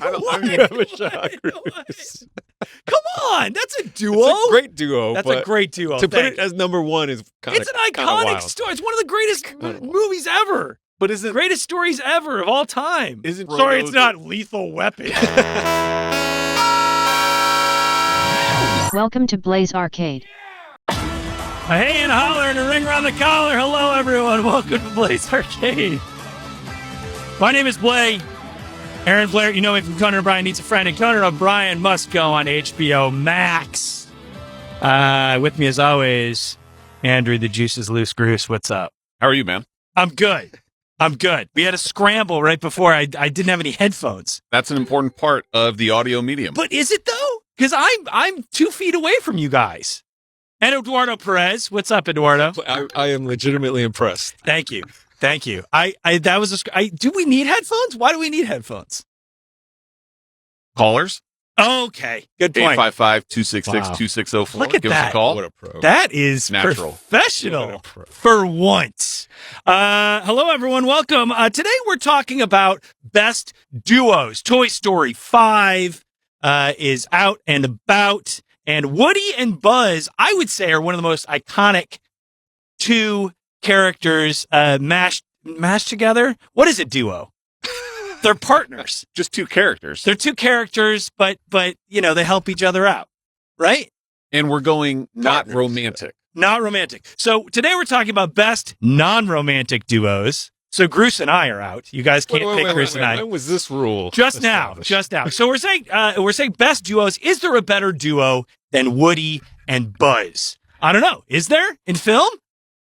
You have a shot, Gruss. Come on, that's a duo. It's a great duo. That's a great duo. To put it as number one is kind of It's an iconic story. It's one of the greatest movies ever. But isn't greatest stories ever of all time? Isn't sorry, it's not Lethal Weapon. Welcome to BLEY'S Arcade. A hey and a holler and a ring around the collar. Hello, everyone. Welcome to BLEY'S Arcade. My name is Bley. Aaron Bleyaert, you know me from Conan O'Brien Needs a Friend, and Conan O'Brien Must Go on HBO Max. With me, as always, Andrew the Juices Loose Gruss. What's up? How are you, man? I'm good. We had a scramble right before. I didn't have any headphones. That's an important part of the audio medium. But is it though? Because I'm 2 feet away from you guys. And Eduardo Perez. What's up, Eduardo? I am legitimately impressed. Thank you. Do we need headphones? Why do we need headphones? Callers? Okay. Good point. 855-266-2604. Look at Give that. us a call. What a pro. That is Natural. Professional for once. Hello, everyone. Welcome. Today we're talking about best duos. Toy Story 5 is out and about. And Woody and Buzz, I would say, are one of the most iconic two characters mashed together. What is a duo? They're partners. Just two characters. They're two characters, but you know, they help each other out, right? And we're going not Partners. romantic. Not romantic. So today we're talking about best non-romantic duos. So Gruss and I are out. You guys can't pick Gruss and I. When was this rule? Just now. So we're saying best duos. Is there a better duo than Woody and Buzz? I don't know. Is there in film?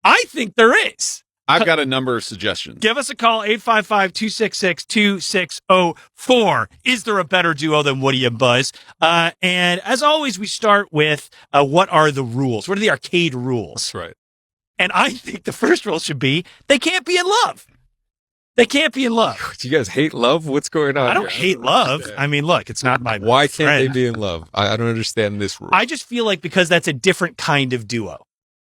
I think there is. I've got a number of suggestions. Give us a call, 855-266-2604. Is there a better duo than Woody and Buzz? And as always, we start with what are the rules? What are the arcade rules? That's right. And I think the first rule should be they can't be in love. They can't be in love. Do you guys hate love? What's going on? I don't hate love. I mean, look, it's not my Why can't friend. they be in love? I don't understand this rule. I just feel like because that's a different kind of duo.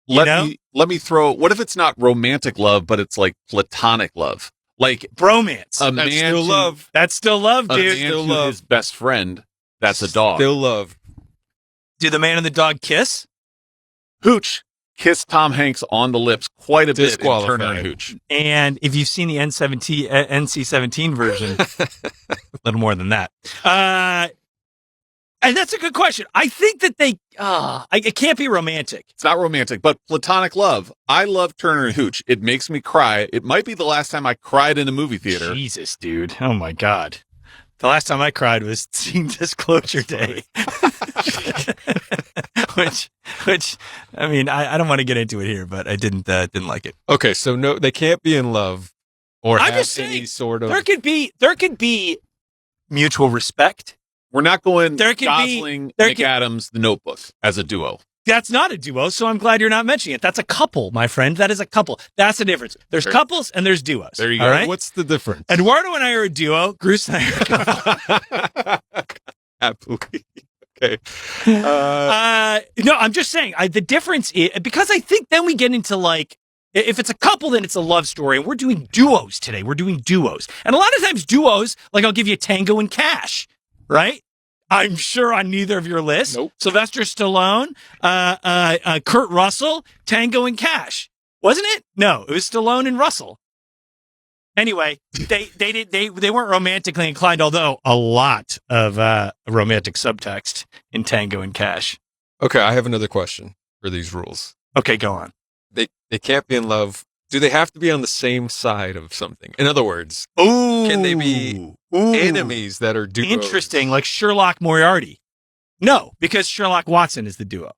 Let me throw, what if it's not romantic love, but it's like platonic love? Like bromance. a That's man still to, love. That's still love, a dude. man Still to love. his best friend. That's a dog. Still love. Do the man and the dog kiss? Hooch kissed Tom Hanks on the lips quite a bit in Disqualified. Turner and Hooch. And if you've seen the NC-17 version, a little more than that. And that's a good question. I think that it can't be romantic. It's not romantic, but platonic love. I love Turner and Hooch. It makes me cry. It might be the last time I cried in a movie theater. Jesus, dude. Oh, my God. The last time I cried was Teen Disclosure Day. which, I mean, I don't want to get into it here, but I didn't like it. Okay, so no, they can't be in love or I'm have just any saying, sort of. there could be mutual respect. We're not going There can be- Gosling, there McAdams, The Notebook as a duo. That's not a duo, so I'm glad you're not mentioning it. That's a couple, my friend. That is a couple. That's the difference. There's couples and there's duos. There you go. All right? What's the difference? Eduardo and I are a duo. Gruss and I are a couple. Happily. Okay. No, I'm just saying the difference is because I think then we get into like if it's a couple, then it's a love story, and we're doing duos today. We're doing duos, and a lot of times duos, like I'll give you Tango and Cash, right? I'm sure on neither of your lists. Nope. Sylvester Stallone, Kurt Russell, Tango and Cash, wasn't it? No, it was Stallone and Russell. Anyway, they weren't romantically inclined, although a lot of romantic subtext in Tango and Cash. Okay, I have another question for these rules. Okay, go on. They can't be in love. Do they have to be on the same side of something? In other words, Ooh, can they be enemies that are duos? Interesting, like Sherlock Moriarty. No, because Sherlock Watson is the duo.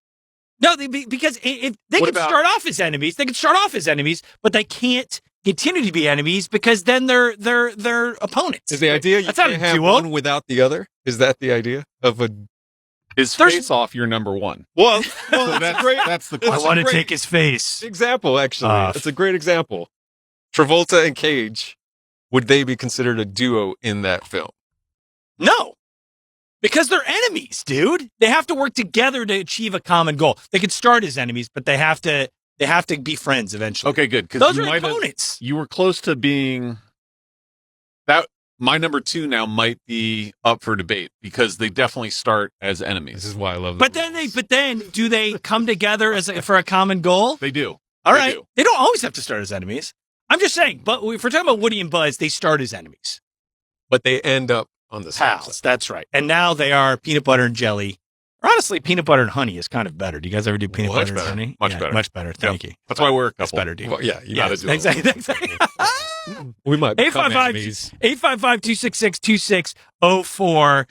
No, because if they What can about- start off as enemies. They can start off as enemies, but they can't continue to be enemies because then they're opponents. Is the idea you That's not can't a have duo. one without the other? Is that the idea of a? Is There's- Face Off your number one? Well, So that's the I question. want to great- take his face. example. Actually, Off. it's a great example. Travolta and Cage, would they be considered a duo in that film? No, because they're enemies, dude. They have to work together to achieve a common goal. They could start as enemies, but they have to be friends eventually. Okay, good. 'Cause Those you are might have- opponents. You were close to being that. my number 2 now might be up for debate because they definitely start as enemies. This is why I love. But then do they come together for a common goal? They do. All right. They don't always have to start as enemies. I'm just saying. But if we're talking about Woody and Buzz, they start as enemies. But they end up on the same Pals. side. That's right. And now they are peanut butter and jelly. Or honestly, peanut butter and honey is kind of better. Do you guys ever do peanut butter and honey? Much better. Much better. Thank you. That's why we're a couple. That's better, dude. Well, yeah, you gotta do it. Exactly. We might become enemies. 855-266-2604.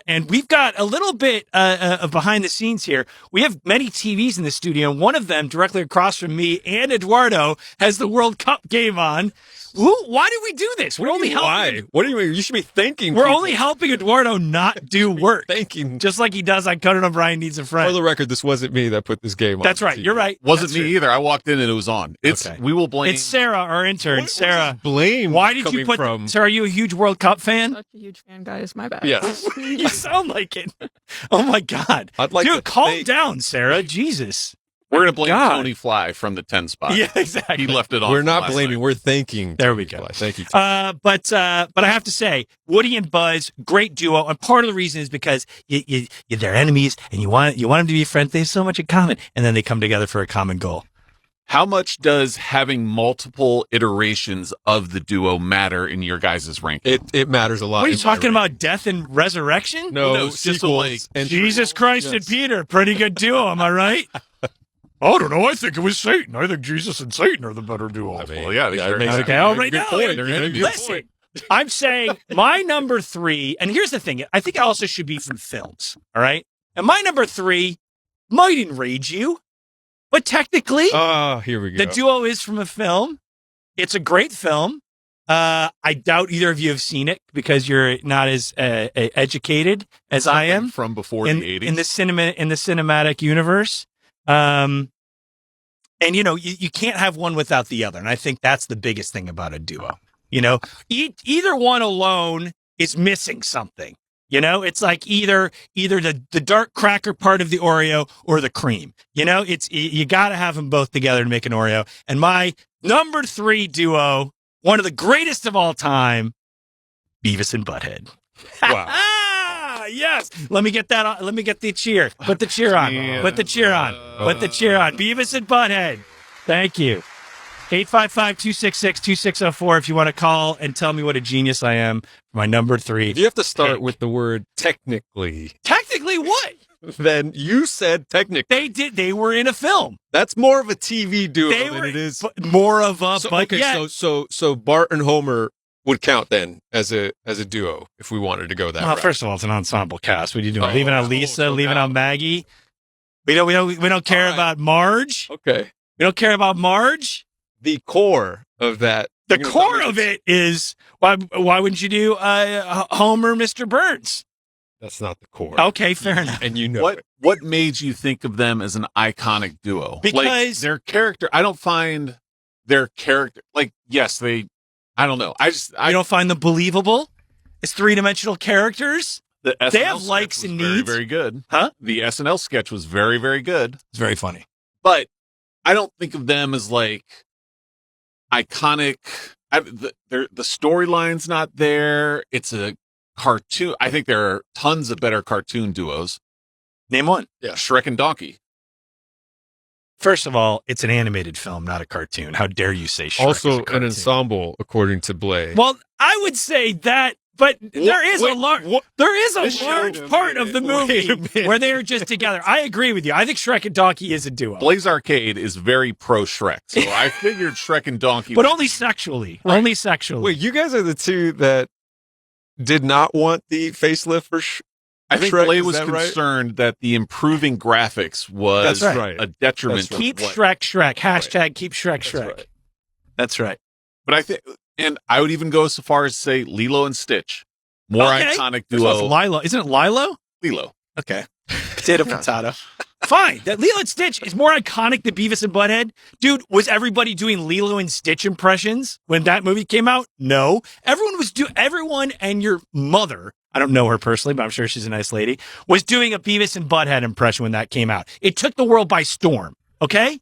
And we've got a little bit of behind the scenes here. We have many TVs in the studio, and one of them directly across from me and Eduardo has the World Cup game on. Why did we do this? We're only helping. Why? What do you mean? You should be thanking. We're people. only helping Eduardo not do work. Thanking. Just like he does on Conan O'Brien Needs a Friend. For the record, this wasn't me that put this game on. That's right. You're right. Wasn't me either. I walked in and it was on. Okay. We will blame. It's Sarah, our intern. Sarah, blame. why did you put? Sarah, are you a huge World Cup fan? Such a huge fan, guys. My bad. Yes. You sound like it. Oh my God. I'd like Dude, to calm thank- down, Sarah. Jesus. We're going to blame God. Tony Fly from the 10 spot. Yeah, exactly. He left it on. We're from not last blaming. night. We're thanking. There we go. Thank you. But I have to say, Woody and Buzz, great duo, and part of the reason is because they're enemies, and you want them to be friends. They have so much in common, and then they come together for a common goal. How much does having multiple iterations of the duo matter in your guys' ranking? It matters a lot. What are you in my talking ranking. about? Death and resurrection? No, No, it's just sequels like and Jesus Christ and Peter, pretty good duo. Am I right? I don't know. I think it was Satan. I think Jesus and Satan are the better duo. I mean, Well, yeah, they sure makes are. Okay, a all good right now. point. They're gonna be- Listen, I'm saying my number 3, and here's the thing. I think it also should be from films, all right? And my number 3 might enrage you, but technically, Oh, here we go. the duo is from a film. It's a great film. I doubt either of you have seen it because you're not as educated as I am From before in the 80s. in the cinematic universe. And you can't have one without the other, and I think that's the biggest thing about a duo. Either one alone is missing something. It's like either the dark cracker part of the Oreo or the cream. You got to have them both together to make an Oreo. And my number 3 duo, one of the greatest of all time, Beavis and Butthead. Wow. Yes. Let me get that on. Let me get the cheer. Put the cheer on. Yeah. Put the cheer on. Put the cheer on. Beavis and Butthead. Thank you. 855-266-2604 if you want to call and tell me what a genius I am. My number 3. You have to start pick. with the word technically. Technically what? Then you said technically. They were in a film. That's more of a TV duo They than were it is. more of a So, but okay, yet, so Bart and Homer would count then as a duo if we wanted to go that well, route. first of all, it's an ensemble cast. What are you doing? Oh, Leaving out oh, Lisa, so leaving now- out Maggie. We don't care All right. about Marge. Okay. We don't care about Marge. The core of that. The core of it is why wouldn't you do Homer, Mr. Burns? That's not the core. Okay, fair enough. And you know What it. what made you think of them as an iconic duo? Because- like, their character, I don't find their character yes, I don't know. I You don't find them believable? It's 3-dimensional characters. the SNL They have sketch likes was and very, needs. very good. Huh? The SNL sketch was very, very good. It's very funny. But I don't think of them as like iconic. The storyline's not there. It's a cartoon. I think there are tons of better cartoon duos. Name one. Yeah. Shrek and Donkey. First of all, it's an animated film, not a cartoon. How dare you say Shrek is Also a an cartoon? ensemble, according to Blay. Well, I would say that, but there is a large This large show- part of the Wait a movie minute. where they are just together. I agree with you. I think Shrek and Donkey is a duo, Blaze Arcade is very pro Shrek. So I figured Shrek and Donkey. but only sexually. Only sexually. Wait, you guys are the two that did not want the facelift for I think Shrek, Blay is was that right? concerned that the improving graphics was That's right. a detriment. That's right. to keep what- Shrek. Hashtag keep Shrek. That's Shrek. right. That's right. But I think, and I would even go so far as to say Lilo and Stitch, more Okay. iconic First of all, it's duo. Lilo. Isn't it Lilo? Lilo. Okay. Potato. Fine. That Lilo and Stitch is more iconic than Beavis and Butthead. Dude, was everybody doing Lilo and Stitch impressions when that movie came out? No. Everyone and your mother, I don't know her personally, but I'm sure she's a nice lady, was doing a Beavis and Butthead impression when that came out. It took the world by storm. Okay?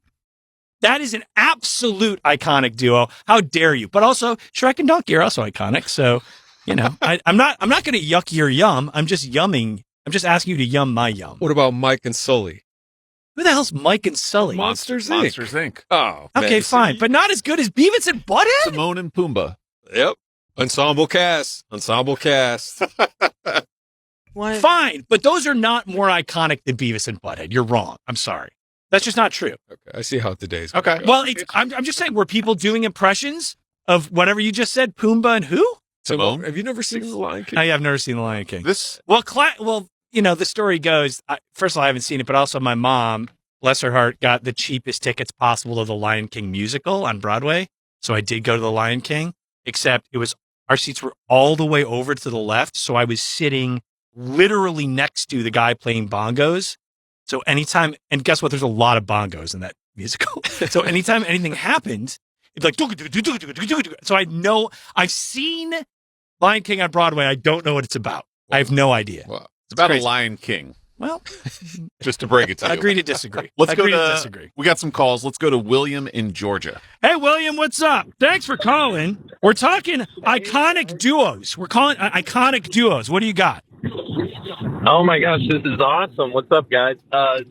That is an absolute iconic duo. How dare you? But also, Shrek and Donkey are also iconic. So I'm not going to yuck your yum. I'm just yumming. I'm just asking you to yum my yum. What about Mike and Sully? Who the hell's Mike and Sully? Monsters Inc. Oh, Okay, man. fine, but not as good as Beavis and Butthead. Timon and Pumbaa. Yep. Ensemble cast. What? Fine, but those are not more iconic than Beavis and Butthead. You're wrong. I'm sorry. That's just not true. Okay, I see how today's Okay. go. Well, I'm just saying, were people doing impressions of whatever you just said, Pumbaa and who? Timon. Have you never seen The Lion King? I have never seen The Lion King. This Well, the story goes, first of all, I haven't seen it, but also my mom, bless her heart, got the cheapest tickets possible to the Lion King musical on Broadway. So I did go to the Lion King, except our seats were all the way over to the left. So I was sitting literally next to the guy playing bongos. So anytime, and guess what? There's a lot of bongos in that musical. So anytime anything happened, it's like, so I've seen Lion King on Broadway. I don't know what it's about. I have no idea. Wow. it's about crazy. a Lion King. Well, Just to break it to you. agree to disagree. Let's go agree to disagree. We got some calls. Let's go to William in Georgia. Hey, William, what's up? Thanks for calling. We're talking iconic duos. We're calling iconic duos. What do you got? Oh my gosh, this is awesome. What's up, guys?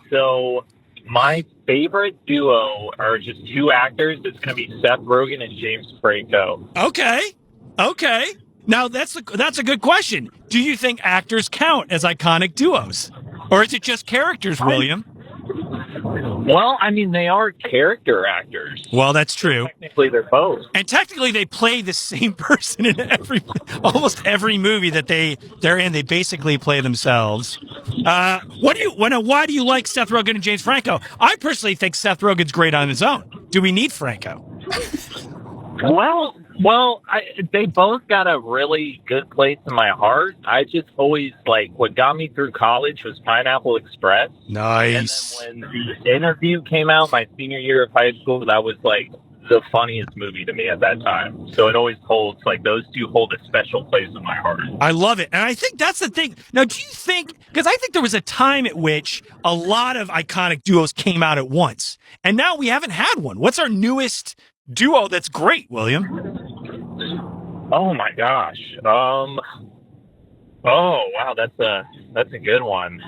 So my favorite duo are just two actors. It's going to be Seth Rogen and James Franco. Okay. Now that's a good question. Do you think actors count as iconic duos, or is it just characters, William? Well, I mean, they are character actors. Well, that's true. Technically, they're both. And technically, they play the same person in almost every movie that they're in. They basically play themselves. Why do you like Seth Rogen and James Franco? I personally think Seth Rogen's great on his own. Do we need Franco? Well, they both got a really good place in my heart. I just always what got me through college was Pineapple Express. Nice. And then when The Interview came out my senior year of high school, that was the funniest movie to me at that time. So it always holds those two hold a special place in my heart. I love it. And I think that's the thing. Now, do you think, because I think there was a time at which a lot of iconic duos came out at once, and now we haven't had one. What's our newest duo that's great, William? Oh my gosh. Oh wow, that's a good one.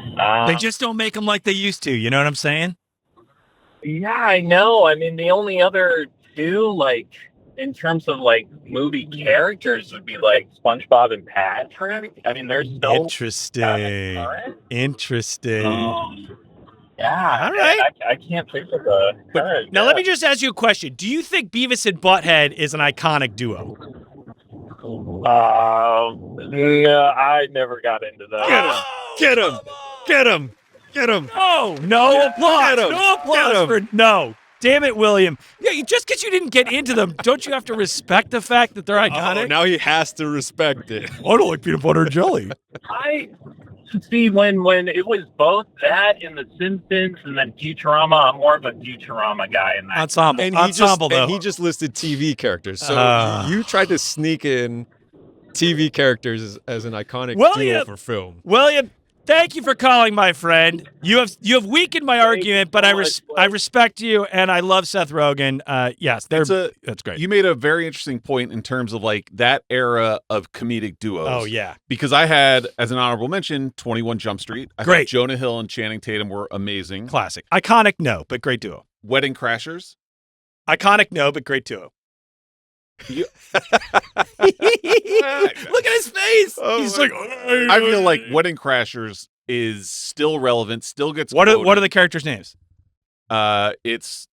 They just don't make them like they used to. You know what I'm saying? Yeah, I know. I mean, the only other two, in terms of movie characters, would be SpongeBob and Patrick. I mean, they're so interesting. Yeah. All right. I can't think of a current. Now, let me just ask you a question. Do you think Beavis and Butthead is an iconic duo? No, I never got into that. Get him. Oh, no applause. No applause for no. Damn it, William. Yeah, just because you didn't get into them, don't you have to respect the fact that they're iconic? Oh, now he has to respect it. I don't like peanut butter and jelly. I see when it was both that and The Simpsons and then Futurama. I'm more of a Futurama guy in that. Ensemble. And he just listed TV characters. So you tried to sneak in TV characters as an iconic duo for film. William, thank you for calling, my friend. You have weakened my argument, but I respect you and I love Seth Rogen. Yes, that's great. You made a very interesting point in terms of that era of comedic duos. Oh yeah, because I had, as an honorable mention, 21 Jump Street. I Great. thought Jonah Hill and Channing Tatum were amazing. Classic. Iconic, no, but great duo. Wedding Crashers. Iconic, no, but great duo. Look at his face. Oh, He's like, I feel like Wedding Crashers is still relevant, still gets What quoted. are the characters' names? It's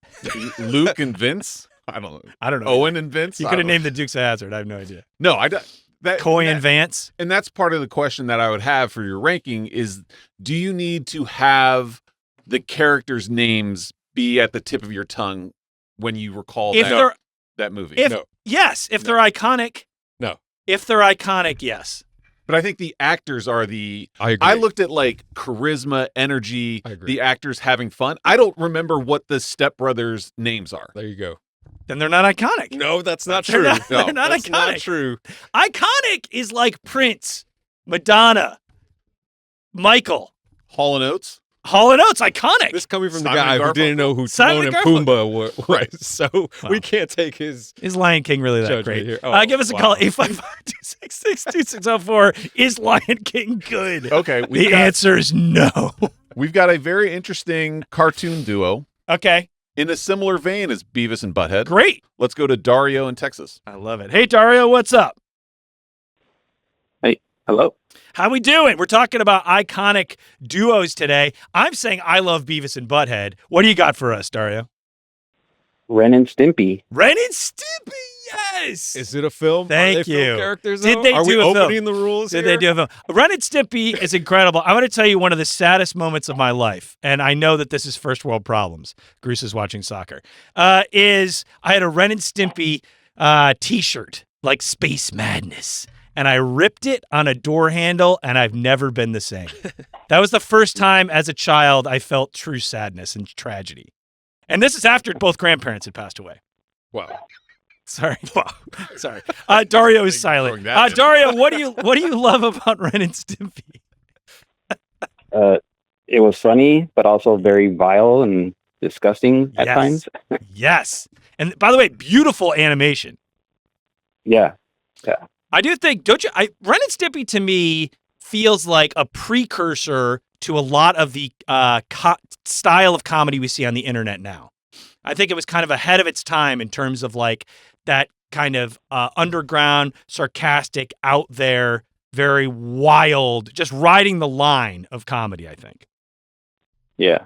Luke and Vince. I don't know. Owen and Vince. You could have named the Dukes of Hazzard. I have no idea. No, I don't. Coy and Vance. And that's part of the question that I would have for your ranking is, do you need to have the characters' names be at the tip of your tongue when you recall that movie? Yes, if they're iconic. No. If they're iconic, yes. But I think the actors are I agree. I looked at charisma, energy, the actors having fun. I don't remember what the stepbrothers' names are. There you go. Then they're not iconic. No, that's not true. They're not that's iconic. Not true. Iconic is like Prince, Madonna, Michael. Hall & Oates? Hall & Oates, iconic. This coming from Simon the guy who Garfunkel. didn't know who Simon Timon and Pumbaa were. Right. So we can't take his Is Lion King really that judgment great? here. Oh, Give us a wow. call, 855-266-2604. Is Lion King good? Okay, The answer is no. we've got a very interesting cartoon duo Okay, in a similar vein as Beavis and Butthead. great. Let's go to Dario in Texas. I love it. Hey, Dario, what's up? Hello. How we doing? We're talking about iconic duos today. I'm saying I love Beavis and Butthead. What do you got for us, Dario? Ren and Stimpy. Ren and Stimpy, yes. Is it a film? Thank Are they film you. characters, Did though? they Are we do a film? opening the rules Did here? they do a film? Ren and Stimpy is incredible. I want to tell you one of the saddest moments of my life, and I know that this is first world problems. Gruss is watching soccer. Is I had a Ren and Stimpy T-shirt, like Space Madness, and I ripped it on a door handle, and I've never been the same. That was the first time as a child I felt true sadness and tragedy. And this is after both grandparents had passed away. Wow. Sorry. Sorry. Dario is silent. Dario, what do you love about Ren and Stimpy? It was funny, but also very vile and disgusting at Yes. times. Yes. And by the way, beautiful animation. Yeah. I do think, Ren and Stimpy to me feels like a precursor to a lot of the style of comedy we see on the internet now. I think it was kind of ahead of its time in terms of like that kind of underground, sarcastic, out there, very wild, just riding the line of comedy, I think. Yeah.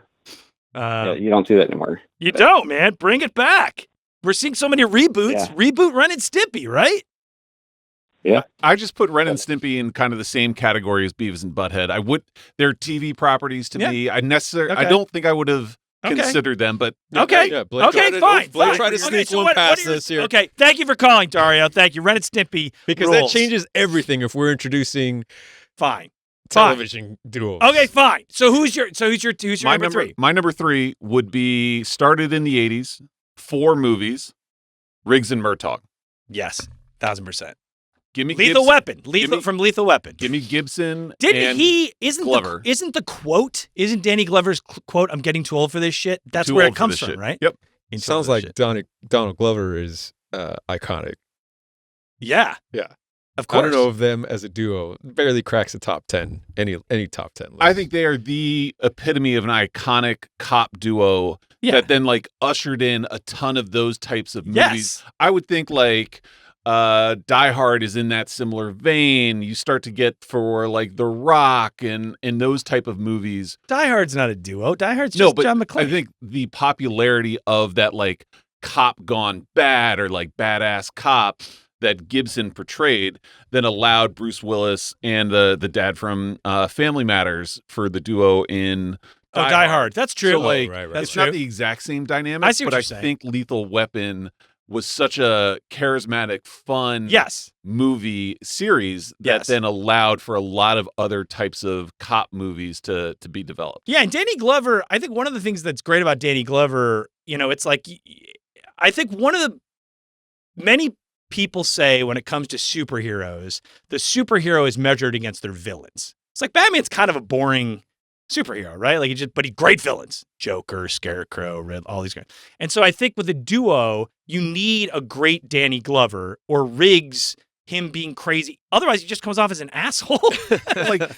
You don't see that anymore. You don't, man. Bring it back. We're seeing so many reboots. Yeah. Reboot Ren and Stimpy, right? Yeah. I just put Ren and Stimpy in kind of the same category as Beavis and Butthead. They're TV properties to Yeah. me. I Okay. don't think I would have Okay. considered them, but Okay. Yeah, Blake Okay, fine. Blake fine. tried to Okay, sneak so one what past are your- us here. Okay, thank you for calling, Dario. Thank you. Ren and Stimpy Because rules. that changes everything if we're introducing Fine. television duos. Okay, fine. So who's your my number three? My number three would be started in the 80s, 4 movies, Riggs and Murtaugh. Yes, 1,000%. Give me Lethal Gibson, Weapon. give me- From Lethal Weapon. Give me Gibson. Didn't and he? Isn't Glover. isn't Danny Glover's quote? I'm getting too old for this shit. That's Too where old it for comes this from, shit. right? Yep. Too Sounds old for like this shit. Donald Glover is iconic. Yeah. Yeah. Of course. I don't know if them as a duo barely cracks the top 10, any top 10 list. I think they are the epitome of an iconic cop duo Yeah. that then like ushered in a ton of those types of movies. Yes. I would think like Die Hard is in that similar vein. You start to get for like The Rock and those type of movies. Die Hard's not a duo. Die Hard's just No, but John McClane. I think the popularity of that like cop gone bad or like badass cop that Gibson portrayed then allowed Bruce Willis and the dad from Family Matters for the duo in Die Hard. That's true. So like right. That's it's true. not the exact same dynamic, I see what but you're I saying. think Lethal Weapon was such a charismatic, fun Yes. movie series that Yes. then allowed for a lot of other types of cop movies to be developed. Yeah, and Danny Glover, I think one of the things that's great about Danny Glover, it's like, I think one of the many people say when it comes to superheroes, the superhero is measured against their villains. It's like Batman's kind of a boring superhero, right? Like but he great villains, Joker, Scarecrow, all these guys. And so I think with a duo, you need a great Danny Glover or Riggs, him being crazy. Otherwise, he just comes off as an asshole.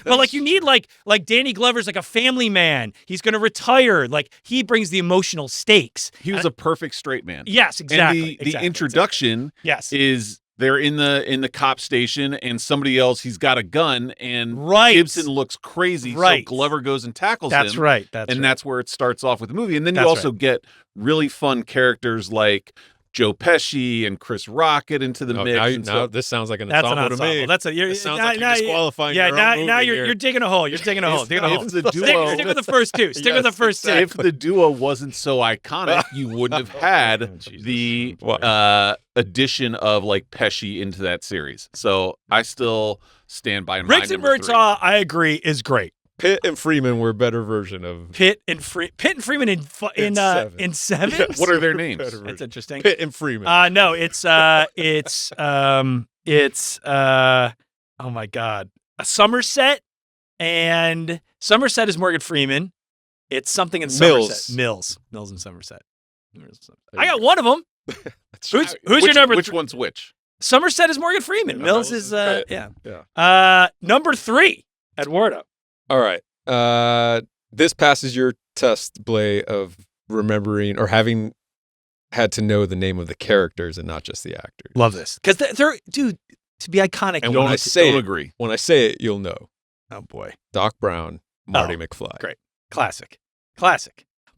But you need like Danny Glover's like a family man. He's going to retire. Like he brings the emotional stakes. He was a perfect straight man. Yes, exactly. And the introduction Yes. is they're in the cop station and somebody else, he's got a gun and Right. Gibson looks crazy. Right. So Glover goes and tackles That's him. right. That's right. That's where it starts off with the movie. And then That's you also get really fun characters like Joe Pesci and Chris Rock get into the mix. Now this sounds like an That's an ensemble to ensemble. me. That's a. You're, This sounds now, like you're now, disqualifying yeah, your now, own movie now here. you're digging a hole. You're digging a hole. Digging a hole. If the duo, Stick with the first two. Stick with the Yes, first two. if the duo wasn't so iconic, you wouldn't have had the addition of like Pesci into that series. So I still stand by my Riggs and number 3. Murtaugh, I agree, is great. Pitt and Freeman were a better version of Pitt and Freeman in seven. in seven. Yes. What are their names? Better That's version. interesting. Pitt and Freeman. No, it's oh my God, Somerset, and Somerset is Morgan Freeman, It's something in Mills. Somerset. Mills in Somerset. There I you got go. one of them. Who's your number? Which one's which? Somerset is Morgan Freeman. Yeah, Mills Mills is is yeah. Number 3, Eduardo. All right. This passes your test, Blay, of remembering or having had to know the name of the characters and not just the actors. Love this because they're dude to be iconic. And Don't when I say don't it, agree. when I say it, you'll know. Oh boy, Doc Brown, Marty McFly. great, classic.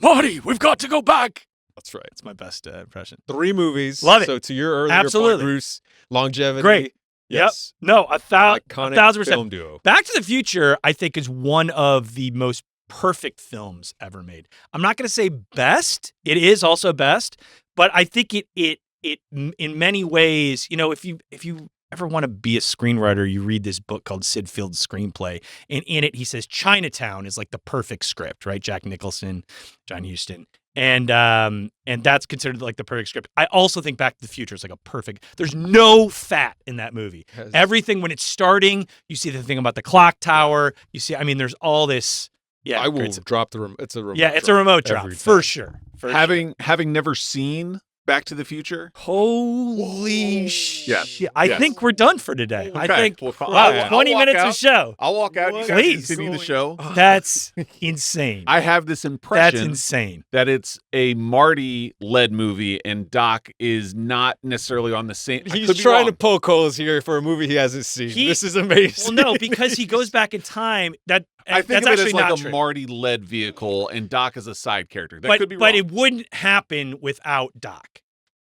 Marty, we've got to go back. That's right. That's my best impression. 3 movies. Love it. So to your earlier Absolutely. point, Bruce, longevity. Great. Yes. Yep. No, Iconic 1,000%. film duo. Back to the Future, I think, is one of the most perfect films ever made. I'm not going to say best. It is also best, but I think it in many ways, if you ever want to be a screenwriter, you read this book called Sid Field's Screenplay, and in it he says Chinatown is like the perfect script, right? Jack Nicholson, John Huston. And that's considered like the perfect script. I also think Back to the Future is like a perfect. There's no fat in that movie. Everything when it's starting, you see the thing about the clock tower. You see, there's all this. Yeah, I will drop the remote. It's a remote. Yeah, it's a remote drop every for time. sure. Having never seen Back to the Future. Holy shit! Yes. I Yes. think we're done for today. I Okay. think Well, fine. wow, I'll 20 walk minutes out. of show. I'll walk out. You guys Please. continue the show. That's insane. I have this That's impression insane. that it's a Marty-led movie, and Doc is not necessarily on the same. I He's could be trying to wrong. poke holes here for a movie he hasn't seen. This is amazing. Well, no, because he goes back in time. I think that's of it actually as like not a true. Marty-led vehicle, and Doc is a side character. That could be But wrong. it wouldn't happen without Doc.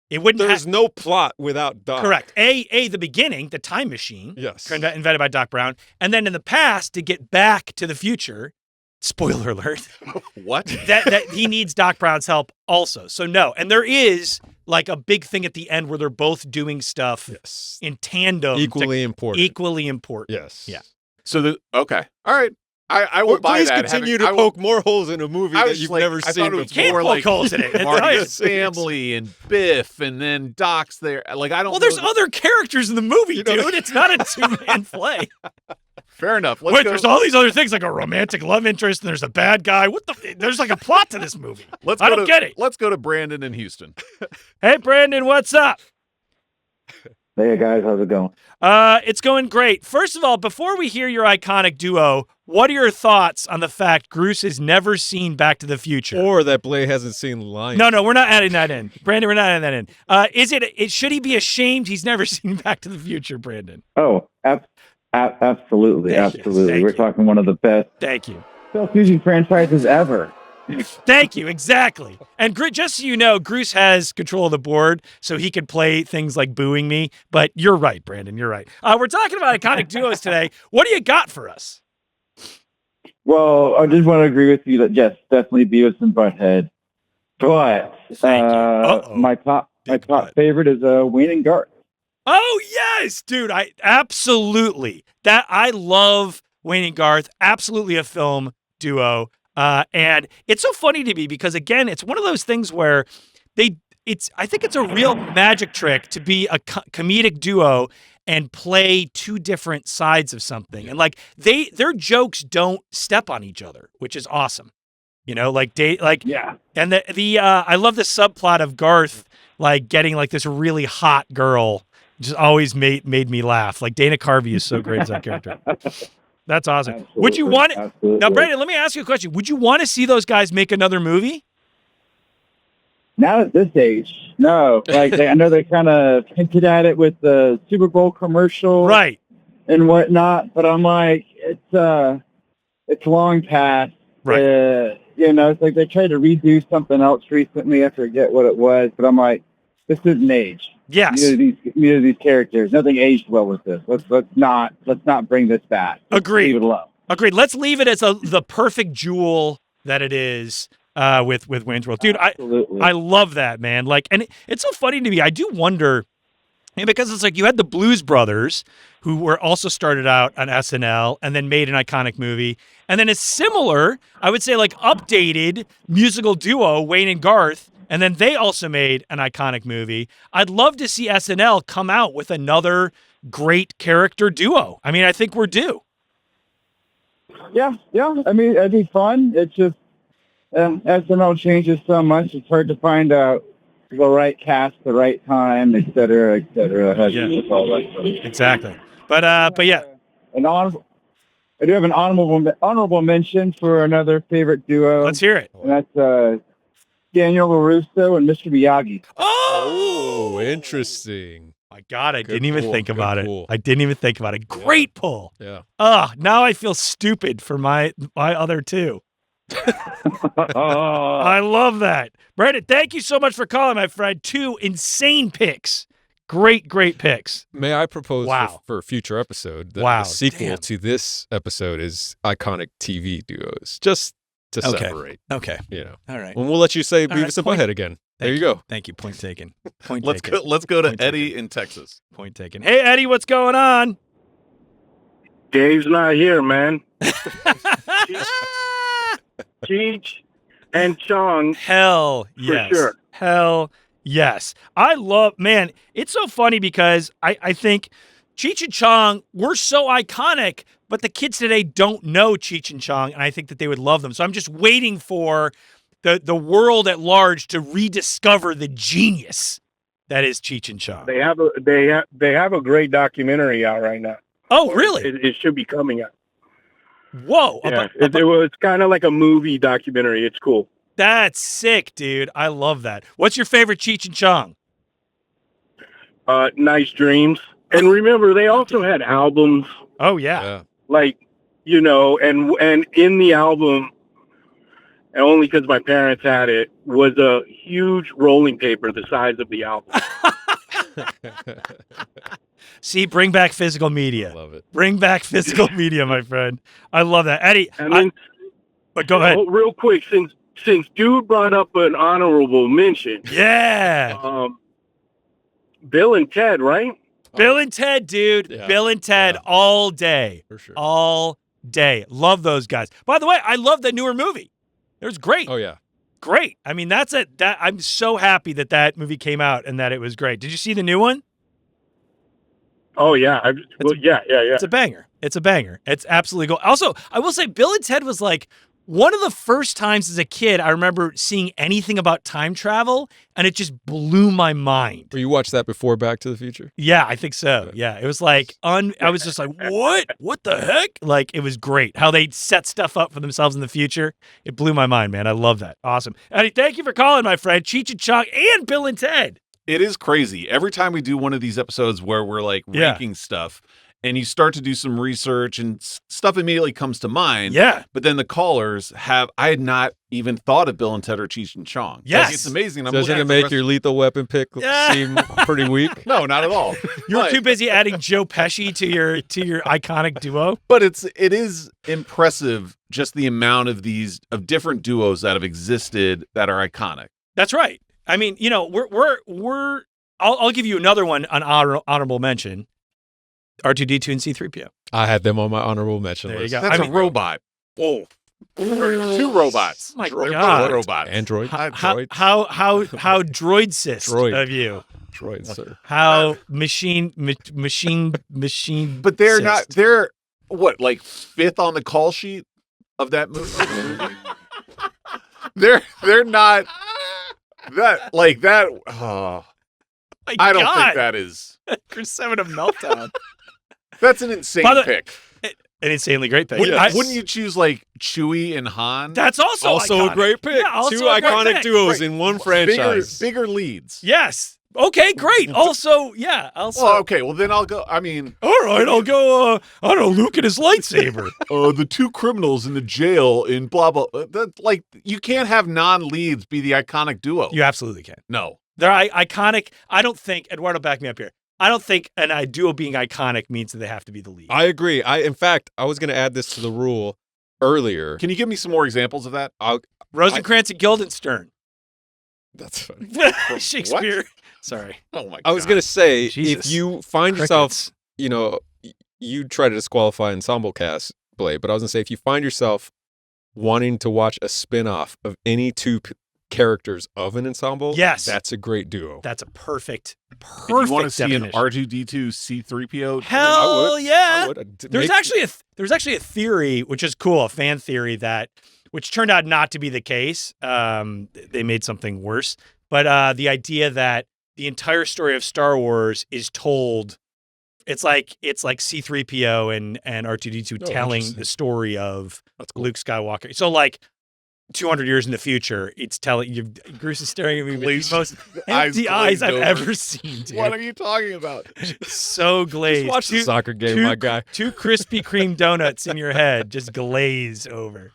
It wouldn't. There's no plot without Doc. Correct. The beginning, the time machine. Yes. Invented by Doc Brown, and then in the past to get back to the future. Spoiler alert. What? that he needs Doc Brown's help also. So no, and there is like a big thing at the end where they're both doing stuff Yes. in tandem. Equally important. Equally important. Yes. Yeah. So okay, all right. I will buy Please that. continue I to will- poke more holes in a movie I that was you've like- never I seen thought it was before. Can't more poke like holes in it. Marty's It's- family and Biff, and then Doc's there. Like I don't. Well, there's know other characters in the movie, You know- dude. It's not a 2-man play. Fair enough. Let's Wait, go. there's all these other things like a romantic love interest, and there's a bad guy. There's like a plot to this movie. Let's I go don't to- get it. Let's go to Brandon in Houston. Hey, Brandon, what's up? Hey guys, how's it going? It's going great. First of all, before we hear your iconic duo, what are your thoughts on the fact Gruss has never seen Back to the Future? Or that Blay hasn't seen Lion. No, we're not adding that in. Brandon, we're not adding that in. Should he be ashamed he's never seen Back to the Future, Brandon? Oh, absolutely, Thank you. absolutely. Thank We're you. talking one of the best Thank you. self-fusion franchises ever. Thank you. Exactly. And just so you know, Gruss has control of the board, so he can play things like booing me. But you're right, Brandon. You're right. We're talking about iconic duos today. What do you got for us? Well, I just want to agree with you that yes, definitely Beavis and Butthead. But Thank you. Uh-oh. my top Big top butt. favorite is Wayne and Garth. Oh yes, dude. I absolutely I love Wayne and Garth. Absolutely a film duo. And it's so funny to me because again, it's one of those things where I think it's a real magic trick to be a comedic duo and play two different sides of something. And like their jokes don't step on each other, which is awesome. Yeah. And I love the subplot of Garth like getting like this really hot girl. Just always made me laugh. Like Dana Carvey is so great as that character. That's awesome. Absolutely. Would you want Absolutely. now, Brandon? Let me ask you a question. Would you want to see those guys make another movie? Not at this age, no. Like I know they kind of hinted at it with the Super Bowl commercial, Right. and whatnot. But I'm like, it's long past. Right. It's like they tried to redo something else recently. I forget what it was, but I'm like, this isn't age. Yes. Neither of these characters. Nothing aged well with this. Let's not bring this back. Let's Agreed. leave it alone. Agreed. Let's leave it as the perfect jewel that it is with Wayne's World. Dude, Absolutely. I love that, man. Like, and it's so funny to me. I do wonder, because it's like you had the Blues Brothers who were also started out on SNL and then made an iconic movie. And then a similar, I would say like updated musical duo, Wayne and Garth. And then they also made an iconic movie. I'd love to see SNL come out with another great character duo. I mean, I think we're due. Yeah. I mean, it'd be fun. It's just SML changes so much, it's hard to find out the right cast, the right time, et cetera, et cetera. Yeah. All that stuff. Exactly. But yeah. An honorable, I do have an honorable mention for another favorite duo. Let's hear it. And that's Daniel LaRusso and Mr. Miyagi. Oh, interesting. My God, I Good didn't even pull, think good about it. pull. I didn't even think about it. Great pull. Yeah. Now I feel stupid for my other two. I love that. Brandon, thank you so much for calling, my friend. 2 insane picks. Great picks. May I propose Wow. for a future episode that Wow, the sequel damn. to this episode is iconic TV duos, just to Okay. separate, Okay. you know. All right. And we'll let you say All right, Beavis and point- Butthead again. There Thank you go. Thank you. Point taken. Point Let's taken. go. Let's go to Point Eddie taken. in Texas. Point taken. Hey, Eddie, what's going on? Dave's not here, man. Cheech and Chong. Hell yes. sure. Hell yes. I love, man, it's so funny because I think Cheech and Chong were so iconic, but the kids today don't know Cheech and Chong, and I think that they would love them. So I'm just waiting for the world at large to rediscover the genius that is Cheech and Chong. They have a great documentary out right now. Oh, really? It should be coming out. Whoa. Yeah, it was kind of like a movie documentary. It's cool. That's sick, dude. I love that. What's your favorite Cheech and Chong? Nice Dreams. And remember, they also had albums, Oh, yeah. Yeah. like, and in the album, and only because my parents had it, was a huge rolling paper the size of the album. See, bring back physical I media. love it. Bring back physical media, my friend. I love that. Eddie, And then, but go ahead. real quick, since Dude brought up an honorable mention, Yeah. Bill and Ted, right? Bill and Ted, dude. Yeah. Bill and Ted Yeah. all day. For sure. All day. Love those guys. By the way, I love the newer movie. It was great. Oh, yeah. Great. I mean, I'm so happy that movie came out and that it was great. Did you see the new one? Oh yeah, yeah. It's a banger. It's a banger. It's absolutely cool. Also, I will say Bill and Ted was like one of the first times as a kid I remember seeing anything about time travel, and it just blew my mind. Or you watched that before Back to the Future? Yeah, I think so. Yeah, it was like I was just like, what? What the heck? Like, it was great how they set stuff up for themselves in the future. It blew my mind, man. I love that. Awesome. Eddie, thank you for calling, my friend. Cheech and Chong and Bill and Ted. It is crazy. Every time we do one of these episodes where we're like Yeah. ranking stuff and you start to do some research and stuff immediately comes to mind. Yeah. But then the callers I had not even thought of Bill and Ted or Cheech and Chong. Yes. Like, it's amazing. I'm Doesn't looking it at the make rest- your Lethal Weapon pick Yeah. seem pretty weak? No, not at all. You were But- too busy adding Joe Pesci to your iconic duo. But it is impressive just the amount of different duos that have existed that are iconic. That's right. I mean, we're I'll give you another one on honorable mention. R2D2 and C3PO. I had them on my honorable mention There you list. go. That's I a mean- robot. Whoa. Two robots. My They're God. both robots. Android. How Droid. droid-cist Droid. of you. Droid, sir. How machine. But they're what, like fifth on the call sheet of that movie? they're not that like that. Oh, My I don't God. think that is. Chris having a meltdown. That's an insane By the- pick. An insanely great pick. Wouldn't you choose like Chewie and Han? That's also Also iconic. a great pick. Yeah, also Two a great iconic pick. duos Right. in one franchise. Bigger leads. Yes. Okay, great. Also, yeah. Also, Well, okay. Well, then I'll go. I mean, all right, I'll go. I don't know, Luke and his lightsaber. the two criminals in the jail in blah blah. Like you can't have non-leads be the iconic duo. You absolutely can. No. They're iconic. I don't think Eduardo, back me up here. I don't think a duo being iconic means that they have to be the lead. I agree. In fact, I was going to add this to the rule earlier. Can you give me some more examples of that? Rosencrantz and Guildenstern. That's funny. Shakespeare. Sorry. Oh my god. I was going to say, Jesus. if you find yourself, you try to disqualify Ensemble Cast, Blade, but I was going to say, if you find yourself wanting to watch a spin-off of any two characters of an ensemble, Yes. that's a great duo. That's a perfect If you want to see definition. an R2D2 C3PO? Hell yeah. I would. There's actually a theory, which is cool, a fan theory, that which turned out not to be the case. They made something worse. But the idea that the entire story of Star Wars is told, it's like C-3PO and R2-D2 telling the story of Luke Skywalker. So like 200 years in the future, it's telling you. Gruss is staring at me with the most empty eyes I've ever seen. Dude. What are you talking about? So glazed. Just watch the soccer game, my guy. 2 Krispy Kreme donuts in your head, just glaze over.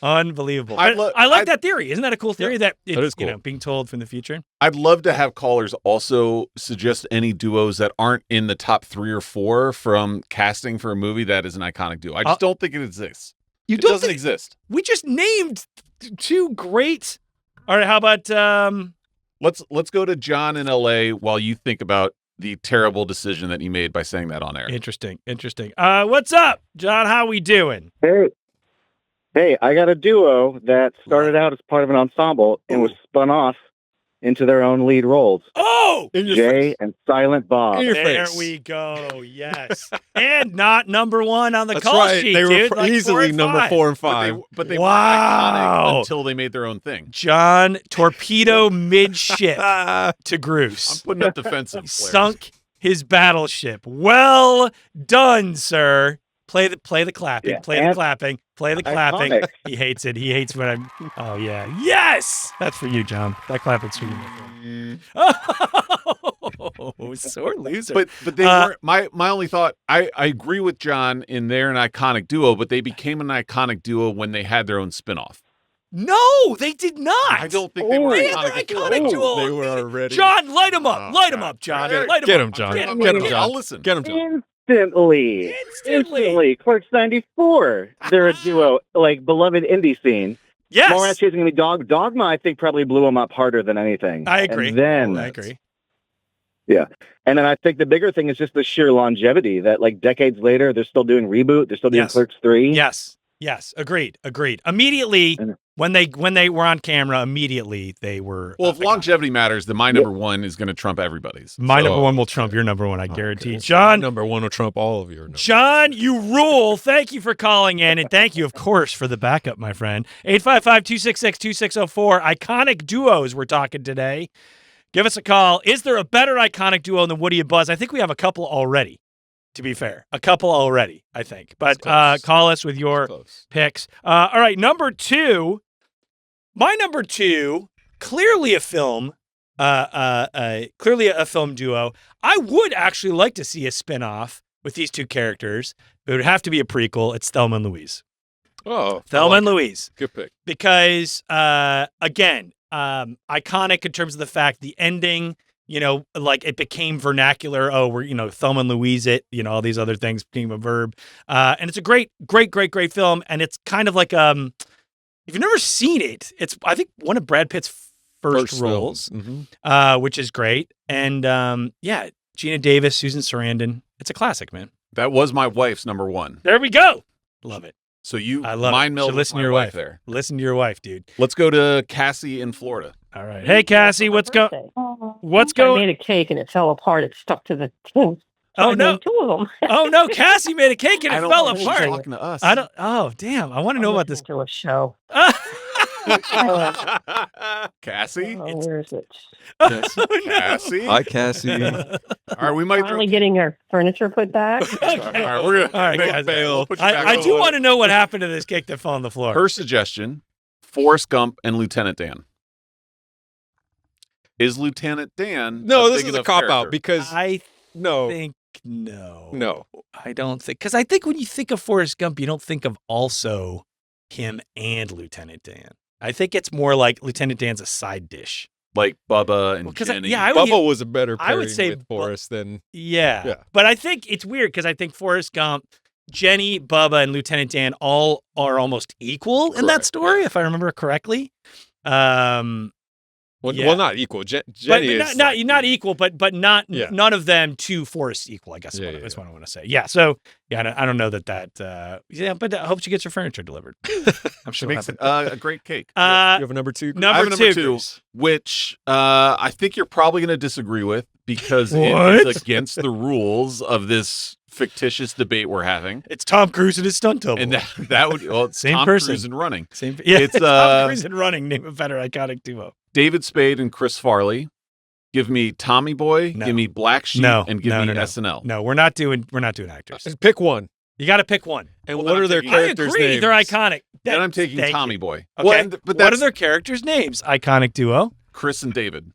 Unbelievable. I like that theory. Isn't that a cool theory? That it's, that is cool. Being told from the future. I'd love to have callers also suggest any duos that aren't in the top 3 or 4 from casting for a movie that is an iconic duo. I just don't think it exists. It doesn't exist. We just named 2 great. All right, how about let's go to John in LA while you think about the terrible decision that you made by saying that on air. Interesting. What's up, John? How we doing? Hey, I got a duo that started out as part of an ensemble and was spun off into their own lead roles. Oh! Jay and Silent Bob. There we go. Yes. And not number 1 on the That's call right. sheet, They were dude. Like easily number 4 and 5. But they Wow. were iconic until they made their own thing. John torpedo midship to Gruss. I'm putting up defensive players. Sunk his battleship. Well done, sir. Play the clapping. Yeah, Play the clapping. Play the clapping. Iconic. He hates it. He hates when I'm. Oh yeah. Yes. That's for you, John. That clapping's for you. Oh, sore loser. But they weren't. My only thought. I agree with John in they're an iconic duo, but they became an iconic duo when they had their own spinoff. No, they did not. I don't think they were They had their iconic duo. They were already. John, light him up. Light him up, John. Light Get him him, John. Get him, Get him, John. John. I'll listen. Get him, John. Instantly. Clerks 94. They're a duo, like beloved indie scene. Yes. Mallrats Chasing Me Dogma, I think, probably blew them up harder than anything. I agree. And then, I agree. Yeah. And then I think the bigger thing is just the sheer longevity that, like, decades later, they're still doing Reboot. They're still doing Clerks 3. Yes. Agreed. Immediately, when they were on camera, immediately they were. Well, if longevity matters, then my number 1 is going to trump everybody's. My number 1 will trump your number 1, I guarantee. John, number 1 will trump all of your numbers. John, you rule. Thank you for calling in, and thank you, of course, for the backup, my friend. 855-266-2604. Iconic duos we're talking today. Give us a call. Is there a better iconic duo than Woody and Buzz? I think we have a couple already. To be fair, a couple already, I think. But call us with your picks. All right, number 2. My number 2, clearly a film, clearly a film duo. I would actually like to see a spinoff with these 2 characters. It would have to be a prequel. It's Thelma and Louise. Oh, Thelma and Louise. Good pick. Because again, iconic in terms of the fact the ending. Like it became vernacular. Oh, we're, Thelma and Louise it, all these other things became a verb. And it's a great film. And it's kind of like, if you've never seen it, it's, I think, one of Brad Pitt's first roles, which is great. And Gina Davis, Susan Sarandon. It's a classic, man. That was my wife's number 1. There we go. Love it. So you I love mind it. So meld listen to your wife there. Listen to your wife, dude. Let's go to Cassie in Florida. All right. Hey, Cassie, what's going? What's I going? made a cake and it fell apart. It stuck to the tin. So Oh I no! made 2 of them. Oh no! Cassie made a cake and it fell know if she's apart. talking to us. I don't. Oh damn! I want to know about this. To a show. Cassie? Oh, where is it? Cassie? Hi, Cassie. All right, we might Finally getting our furniture put back. All right, we're gonna All right, make guys. bail. We'll put you back I on do the want to know what happened to this cake that fell on the floor. Her suggestion: Forrest Gump and Lieutenant Dan. Is Lieutenant Dan? No, a this big is a enough cop out character? because I no, think no. no. I don't think, because I think when you think of Forrest Gump, you don't think of also him and Lieutenant Dan. I think it's more like Lieutenant Dan's a side dish. Like Bubba and Jenny. Bubba was a better I pairing would say with Forrest than Yeah. But I think it's weird because I think Forrest Gump, Jenny, Bubba, and Lieutenant Dan all are almost equal in that Correct, story, if I remember correctly. well, not equal. Jenny but is not equal, but not Yeah. none of them to Forrest equal. I guess that's what I want to say. Yeah. So I don't know that. But I hope she gets her furniture delivered. I'm She sure makes it'll a great cake. you have a number 2? Number I have a number 2, Bruce. which I think you're probably going to disagree with because it What? is against the rules of this fictitious debate we're having. It's Tom Cruise and his stunt double. And that would it's Same Tom person. Cruise and running. Same. Yeah, It's Tom Cruise and running. Name a better iconic duo. David Spade and Chris Farley. Give me Tommy Boy. No. Give me Black Sheep. No. And give No, me no, no. SNL. No, we're not doing actors. Just pick one. You got to pick one. And Well, what then are I'm their taking- I characters' agree. names? They're iconic. And I'm taking Thank Tommy you. Boy. Okay. Well, but What that's are their characters' names? Iconic duo. Chris and David.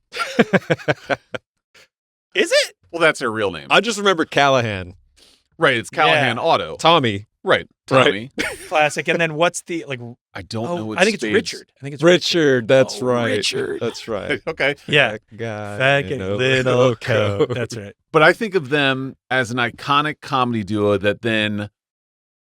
Is it? Well, that's their real name. I just remember Callahan. Right. It's Callahan Yeah. Auto. Tommy. Right. Tommy. Classic. And then what's the I don't know what I think it's Spade's- Richard. I think it's Richard. That's Oh, right. Richard. That's right. Okay. Yeah. That guy Faggot in a little coat. That's right. But I think of them as an iconic comedy duo that then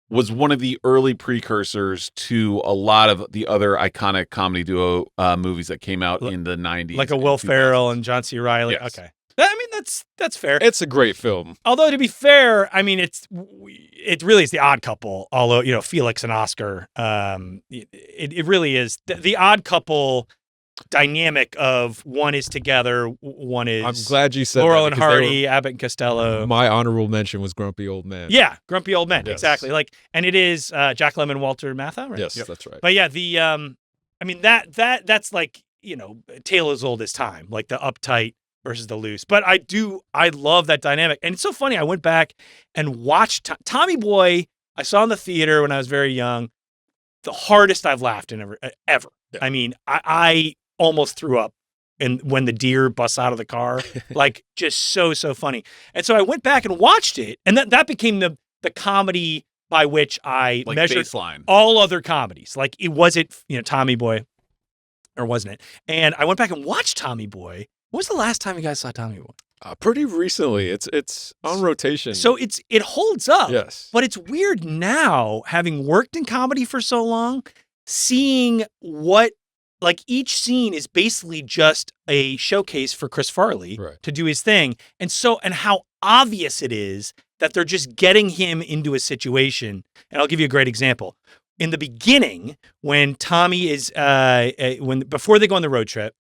was one of the early precursors to a lot of the other iconic comedy duo movies that came out in the 90s. Like a Will and Ferrell 2000s. and John C. Reilly. Yes. Okay. I mean, that's fair. It's a great film. Although to be fair, I mean, it really is the Odd Couple. Although Felix and Oscar, it really is the Odd Couple dynamic of one is together, one is. I'm glad you said Laurel that and because they Hardy, Abbott and Costello. My honorable mention was Grumpy Old Man. Yeah, Grumpy Old Men, Yes. exactly. And it is Jack Lemmon, Walter Matthau, right? Yes, that's right. But yeah, I mean that's like tale as old as time, like the uptight versus the loose. But I love that dynamic, and it's so funny. I went back and watched Tommy Boy. I saw in the theater when I was very young. The hardest I've laughed in ever. Yeah. I mean, I almost threw up, and when the deer busts out of the car, like just so funny. And so I went back and watched it, and that became the comedy by which I Like measured baseline. all other comedies. Like was it Tommy Boy, or wasn't it? And I went back and watched Tommy Boy. When was the last time you guys saw Tommy Boy? Pretty recently. It's on rotation. So it holds up. Yes. But it's weird now, having worked in comedy for so long, seeing what, like, each scene is basically just a showcase for Chris Farley Right. to do his thing. And how obvious it is that they're just getting him into a situation. And I'll give you a great example. In the beginning, when Tommy is, before they go on the road trip,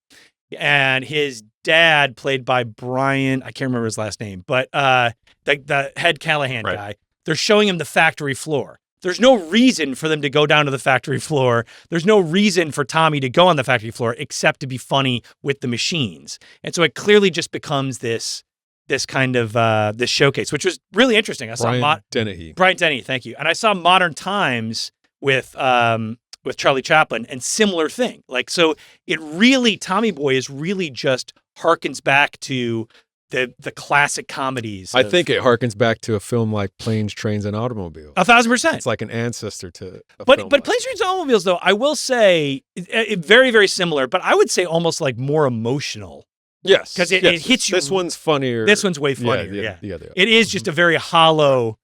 and his dad, played by Brian, I can't remember his last name, but the head Callahan Right. guy, they're showing him the factory floor. There's no reason for them to go down to the factory floor. There's no reason for Tommy to go on the factory floor except to be funny with the machines. And so it clearly just becomes this kind of this showcase, which was really interesting. I saw Brian Dennehy. Brian Denny, thank you. And I saw Modern Times with Charlie Chaplin, and similar thing. Like, so it really, Tommy Boy is really just harkens back to the classic comedies. I think it harkens back to a film like Planes, Trains, and Automobiles. 1,000%. It's like an ancestor to a But film Planes, like Trains, and Automobiles, though, I will say, very, very similar, but I would say almost like more emotional. Yes. 'Cause it hits you- This one's funnier. This one's way funnier, Yeah. It is just a very hollow,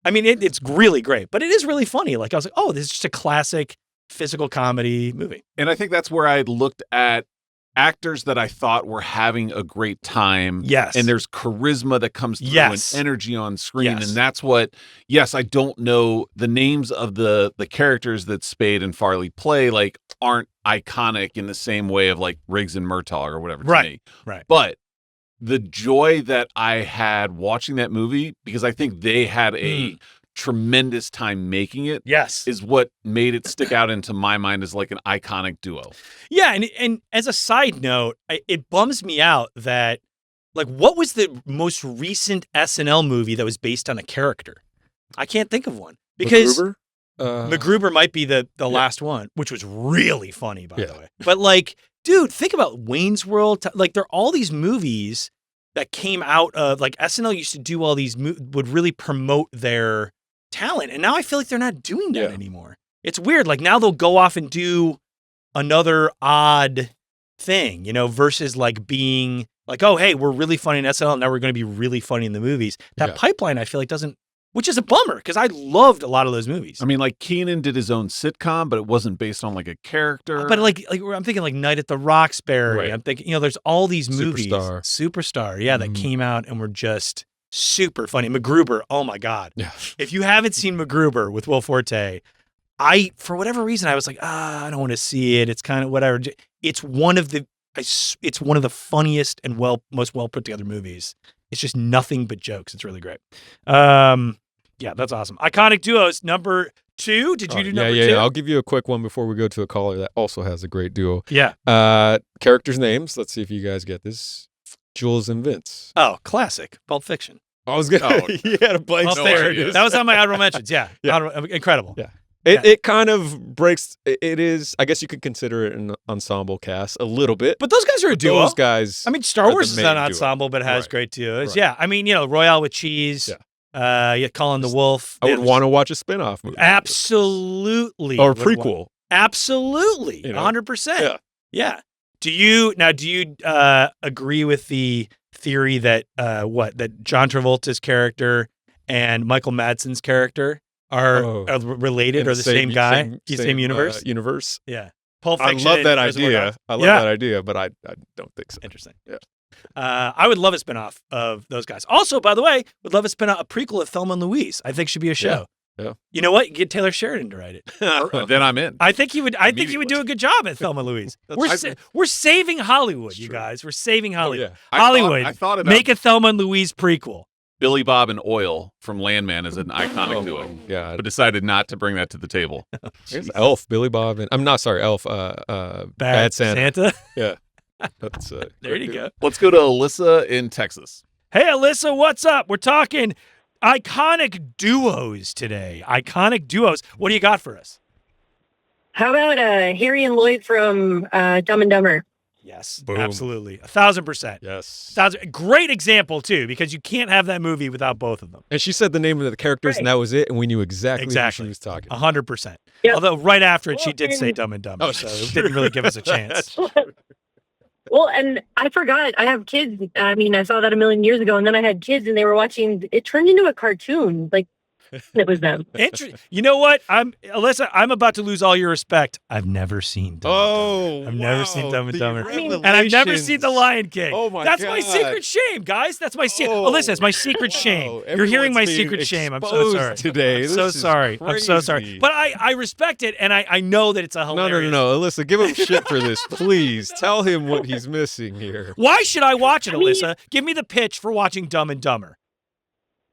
I mean, it's really great, but it is really funny. Like, I was like, oh, this is just a classic physical comedy movie. And I think that's where I looked at actors that I thought were having a great time. Yes. And there's charisma that comes through Yes. and energy on screen. Yes. And that's what, yes, I don't know the names of the characters that Spade and Farley play, like, aren't iconic in the same way of like Riggs and Murtaugh or whatever to me. Right. But the joy that I had watching that movie, because I think they had a tremendous time making it, Yes. is what made it stick out into my mind as like an iconic duo. Yeah, and as a side note, it bums me out that, like, what was the most recent SNL movie that was based on a character? I can't think of one. Because MacGruber? MacGruber might be the last one, which was really funny, by Yeah. the way. But, like, dude, think about Wayne's World. Like, there are all these movies that came out of, like, SNL used to do all these, would really promote their talent. And now I feel like they're not doing that anymore. It's weird. Like, now they'll go off and do another odd thing, versus like being like, oh, hey, we're really funny in SNL. Now we're going to be really funny in the movies. That pipeline, I feel like, doesn't, which is a bummer because I loved a lot of those movies. I mean, like Kenan did his own sitcom, but it wasn't based on like a character. But like I'm thinking like Night at the Roxbury. Right. I'm thinking, there's all these movies. Superstar. Yeah, that came out and were just super funny. MacGruber, oh my God. Yeah. If you haven't seen MacGruber with Will Forte, for whatever reason, I was like, I don't want to see it. It's kind of whatever. It's one of the it's one of the funniest and most well put together movies. It's just nothing but jokes. It's really great. Yeah, that's awesome. Iconic duos number 2. Did you do number 2? Yeah. I'll give you a quick one before we go to a caller that also has a great duo. Yeah. Characters' names. Let's see if you guys get this. Jules and Vince. Oh, classic. Pulp Fiction. I was gonna. You had a blank Pulp Fiction. That was on my honorable mentions. Yeah. Incredible. Yeah. It kind of breaks. It is. I guess you could consider it an ensemble cast a little bit. But those guys are a duo. Those guys. I mean, Star Wars is main an duo. ensemble, but it has Right. great duos. Right. Yeah. I mean, Royale with Cheese. Yeah. Colin the Wolf. I would want to watch a spin-off movie. Absolutely. Or a prequel. Absolutely. 100%. Yeah. Do you agree with the theory that that John Travolta's character and Michael Madsen's character are related or the same guy? Same universe? Universe. Yeah. Pulp I Fiction love that and Reservoir idea. Dogs. I love that idea, but I don't think so. Interesting. Yeah. I would love a spinoff of those guys. Also, by the way, would love a prequel of Thelma and Louise. I think should be a show. Yeah. You know what? Get Taylor Sheridan to write it. Then I'm in. I think he would. I think he would do a good job at Thelma and Louise. We're saving Hollywood, you guys. We're saving Hollywood. Hollywood. I thought about make a Thelma and Louise prequel. Billy Bob and Oil from Landman is an iconic duo. Yeah. But decided not to bring that to the table. Here's Elf, Billy Bob, and I'm not sorry, Elf. Bad Santa. Yeah. That's there you go. Let's go to Alyssa in Texas. Hey, Alyssa, what's up? We're talking iconic duos today. Iconic duos. What do you got for us? How about Harry and Lloyd from Dumb and Dumber? Yes, Boom. absolutely. 1,000%. Yes. Great example, too, because you can't have that movie without both of them. And she said the name of the characters, and that was it, and we knew exactly who she was talking. 100%. Yep. Although right after it, she did say Dumb and Dumber, Oh, so it didn't really give us a chance. Well, and I forgot. I have kids. I mean, I saw that a million years ago, and then I had kids, and they were watching. It turned into a cartoon. Like, it was them. You know what? Alyssa, I'm about to lose all your respect. I've never seen Dumb and Dumber. I've never seen Dumb and Dumber. And I've never seen The Lion King. Oh my That's God. my secret shame, guys. That's my secret. Alyssa, it's my secret shame. You're hearing my secret shame. I'm so sorry. Today. I'm so sorry. I'm so sorry. But I respect it, and I know that it's a hilarious. No. Alyssa, give him shit for this, please. Tell him what he's missing here. Why should I watch it, Alyssa? Give me the pitch for watching Dumb and Dumber.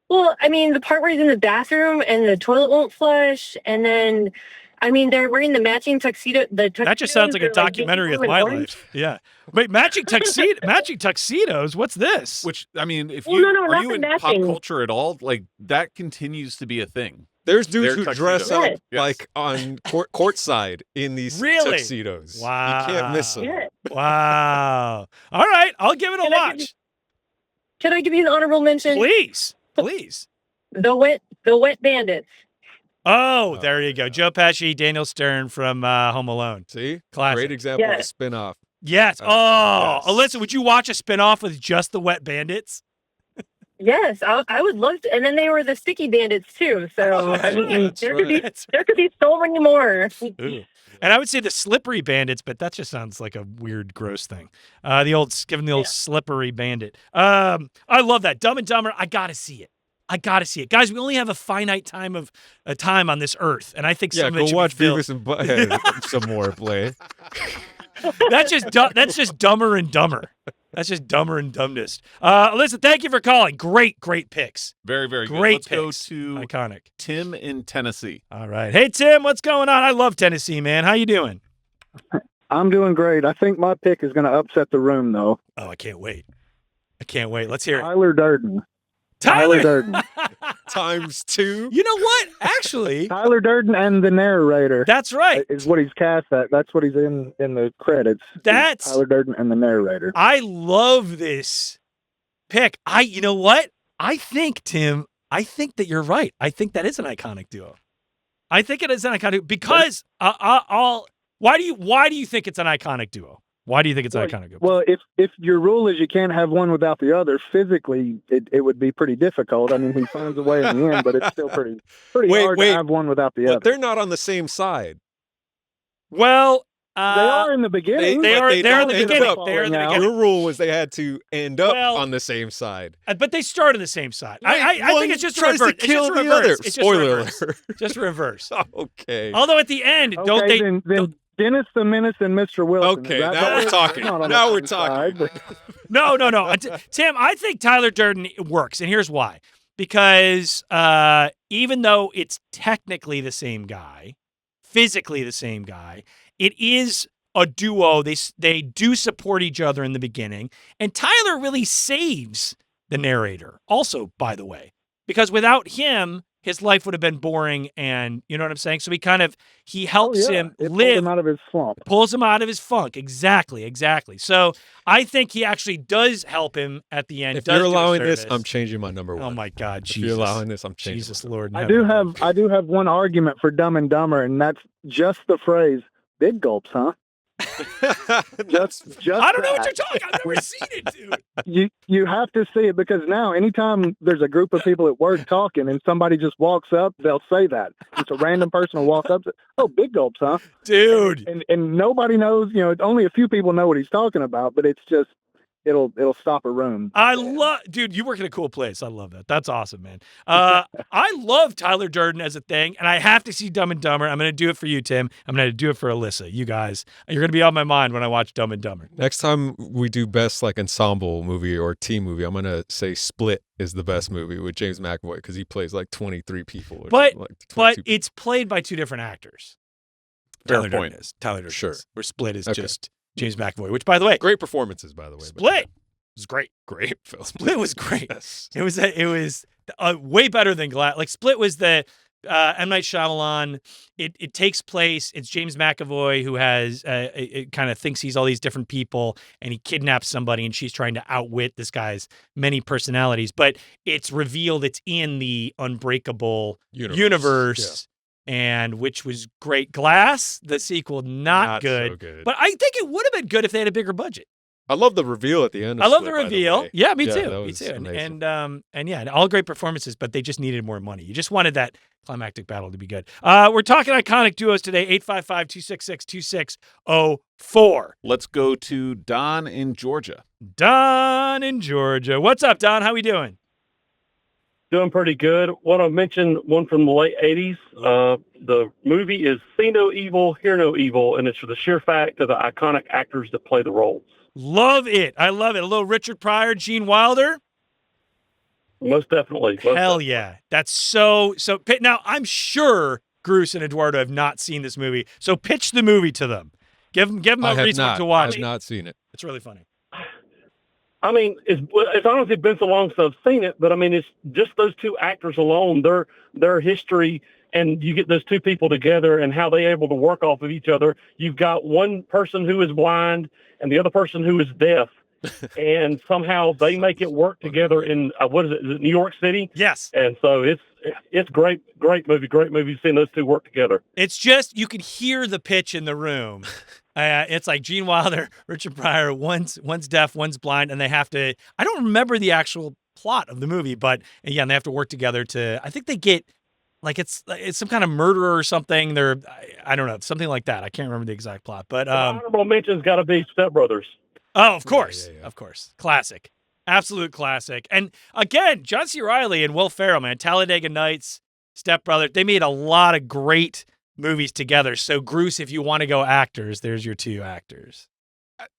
Well, I mean, the part where he's in the bathroom and the toilet won't flush, and then, I mean, they're wearing the matching tuxedo. That just sounds like a documentary of my life. Yeah. Wait, matching tuxedos? What's this? Which, I mean, if Well, you no, are not you the in pop matching. culture at all, like that continues to be a thing. There's dudes Their who dress tuxedos. up Yes. like on courtside in these Really? tuxedos. Wow. You can't miss them. Yeah. Wow. All right. I'll give it a watch. Can I give you an honorable mention? Please. The Wet Bandits. Oh, there you go. Joe Pesci, Daniel Stern from Home Alone. See? Classic. Great example of a Yes. spin-off. Yes. Yes. Alyssa, would you watch a spinoff with just the Wet Bandits? Yes, I would love to. And then they were the Sticky Bandits too. So I mean, That's there right. could be so many more. Ooh. And I would say the Slippery Bandits, but that just sounds like a weird, gross thing. The old Slippery Bandit. I love that. Dumb and Dumber. I gotta see it. Guys, we only have a finite time on this earth, and I think some of it go should watch be filled. Beavis and Butthead some more, play. That's just dumber and dumber. That's just dumber and dumbest. Alyssa, thank you for calling. Great picks. Very, very good. Great Let's go picks. to Iconic. Tim in Tennessee. All right. Hey, Tim, what's going on? I love Tennessee, man. How you doing? I'm doing great. I think my pick is going to upset the room, though. Oh, I can't wait. Let's hear it. Tyler Durden. Tyler Durden. Times 2. You know what? Actually, Tyler Durden and the narrator. that's right. Is what he's cast at. That's what he's in the credits. That's- Tyler Durden and the narrator. I love this pick. You know what? I think, Tim, that you're right. I think that is an iconic duo. I think it is an iconic because why do you think it's an iconic duo? Why do you think it's an iconic duo? Well, if your rule is you can't have one without the other, physically it would be pretty difficult. I mean, he finds a way in the end, but it's still pretty hard to have one without the But other. they're not on the same side. Well, They are in the beginning. They're in the don't beginning. end up. They're in the Now. beginning. Your rule was they had to end up Well, on the same side. But they start on the same side. I One think it's just a tries to reverse. kill the other. It's just Spoiler reverse. alert. Just reverse. Okay. Although at the end, don't Okay, they? then Dennis the Menace and Mr. Wilson. Okay, now we're talking. Now we're talking. No. Tim, I think Tyler Durden works, and here's why. Because even though it's technically the same guy, physically the same guy, it is a duo. They do support each other in the beginning, and Tyler really saves the narrator. Also, by the way, because without him, his life would have been boring, and you know what I'm saying? So he helps him live. Pulls him out of his slump. Pulls him out of his funk. Exactly. So I think he actually does help him at the end. If you're allowing this, I'm changing my number 1. Oh my God, Jesus. If you're allowing this, I'm changing. Jesus Lord. I do have one argument for Dumb and Dumber, and that's just the phrase "big gulps," huh? That's just. I don't know what you're talking. I've never seen it, dude. You have to see it, because now anytime there's a group of people at work talking and somebody just walks up, they'll say that. It's a random person will walk up. Oh, big gulps, huh? Dude. And nobody knows. Only a few people know what he's talking about, but it's just. It'll stop a room. Dude, you work in a cool place. I love that. That's awesome, man. I love Tyler Durden as a thing, and I have to see Dumb and Dumber. I'm going to do it for you, Tim. I'm going to do it for Alyssa. You guys, you're going to be on my mind when I watch Dumb and Dumber. Next time we do best ensemble movie or team movie, I'm going to say Split is the best movie with James McAvoy, because he plays 23 people. But it's played by 2 different actors. Fair point. Tyler Durden Sure. is. Where Split is just James McAvoy, which, by the way, great performances, by the way. Split was great. Great film. Split was great. Yes. It was way better than Glass. Split was the M. Night Shyamalan. It takes place. It's James McAvoy who has it kind of thinks he's all these different people, and he kidnaps somebody, and she's trying to outwit this guy's many personalities. But it's revealed it's in the Unbreakable universe. And which was great. Glass, the sequel, not good. So good. But I think it would have been good if they had a bigger budget. I love the reveal at the end. I love the reveal. Yeah, me too. Me too. Amazing. And all great performances, but they just needed more money. You just wanted that climactic battle to be good. We're talking iconic duos today. 855-266-2604. Let's go to Don in Georgia. Don in Georgia. What's up, Don? How we doing? Doing pretty good. Want to mention one from the late 80s. The movie is See No Evil, Hear No Evil, and it's for the sheer fact of the iconic actors that play the roles. Love it. I love it. A little Richard Pryor, Gene Wilder. Most definitely. Hell yeah. That's so. Now, I'm sure Gruss and Eduardo have not seen this movie, so pitch the movie to them. Give them a reason to watch it. I have not seen it. It's really funny. I mean, it's honestly been so long since I've seen it, but I mean, it's just those 2 actors alone, their history, and you get those 2 people together and how they're able to work off of each other. You've got one person who is blind and the other person who is deaf, and somehow they make it work together in, is it, New York City? Yes. And so it's great movie seeing those 2 work together. It's just, you could hear the pitch in the room. It's like Gene Wilder, Richard Pryor, one's deaf, one's blind, and they have to, I don't remember the actual plot of the movie, but yeah, and they have to work together I think they get, it's some kind of murderer or something. I don't know, something like that. I can't remember the exact plot, but honorable mention's got to be Step Brothers. Oh, of course. Yeah. Of course. Classic. Absolute classic. And again, John C. Reilly and Will Ferrell, man, Talladega Nights, Step Brothers, they made a lot of great movies together. So Gruss, if you want to go actors, there's your 2 actors.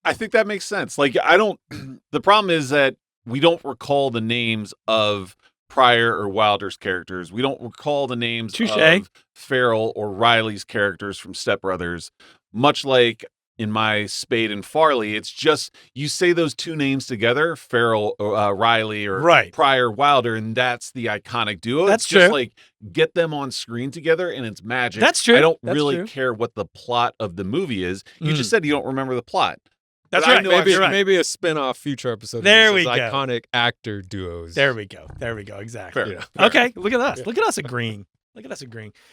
I think that makes sense. The problem is that we don't recall the names of Pryor or Wilder's characters. We don't recall the names of Ferrell or Riley's characters from Step Brothers, much like in my Spade and Farley. It's just, you say those 2 names together, Ferrell, Riley, or Pryor, Wilder, and that's the iconic duo. That's it's true. Just get them on screen together and it's magic. That's true. I don't That's really true. care what the plot of the movie is. You just said you don't remember the plot. That's but right. Maybe a spin-off future episode. There we go. Iconic actor duos. There we go. Exactly. Fair. Okay. Look at us. Yeah. Look at us agreeing. We'll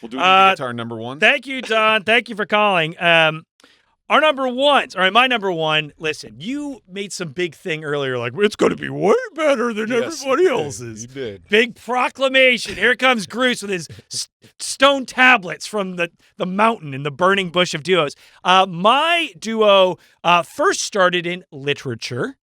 do it to our number 1. Thank you, Don. Thank you for calling. Our number 1s. All right, my number 1. Listen, you made some big thing earlier, it's going to be way better than everybody else's. You did. Big proclamation. Here comes Gruss with his stone tablets from the mountain in the burning bush of duos. My duo first started in literature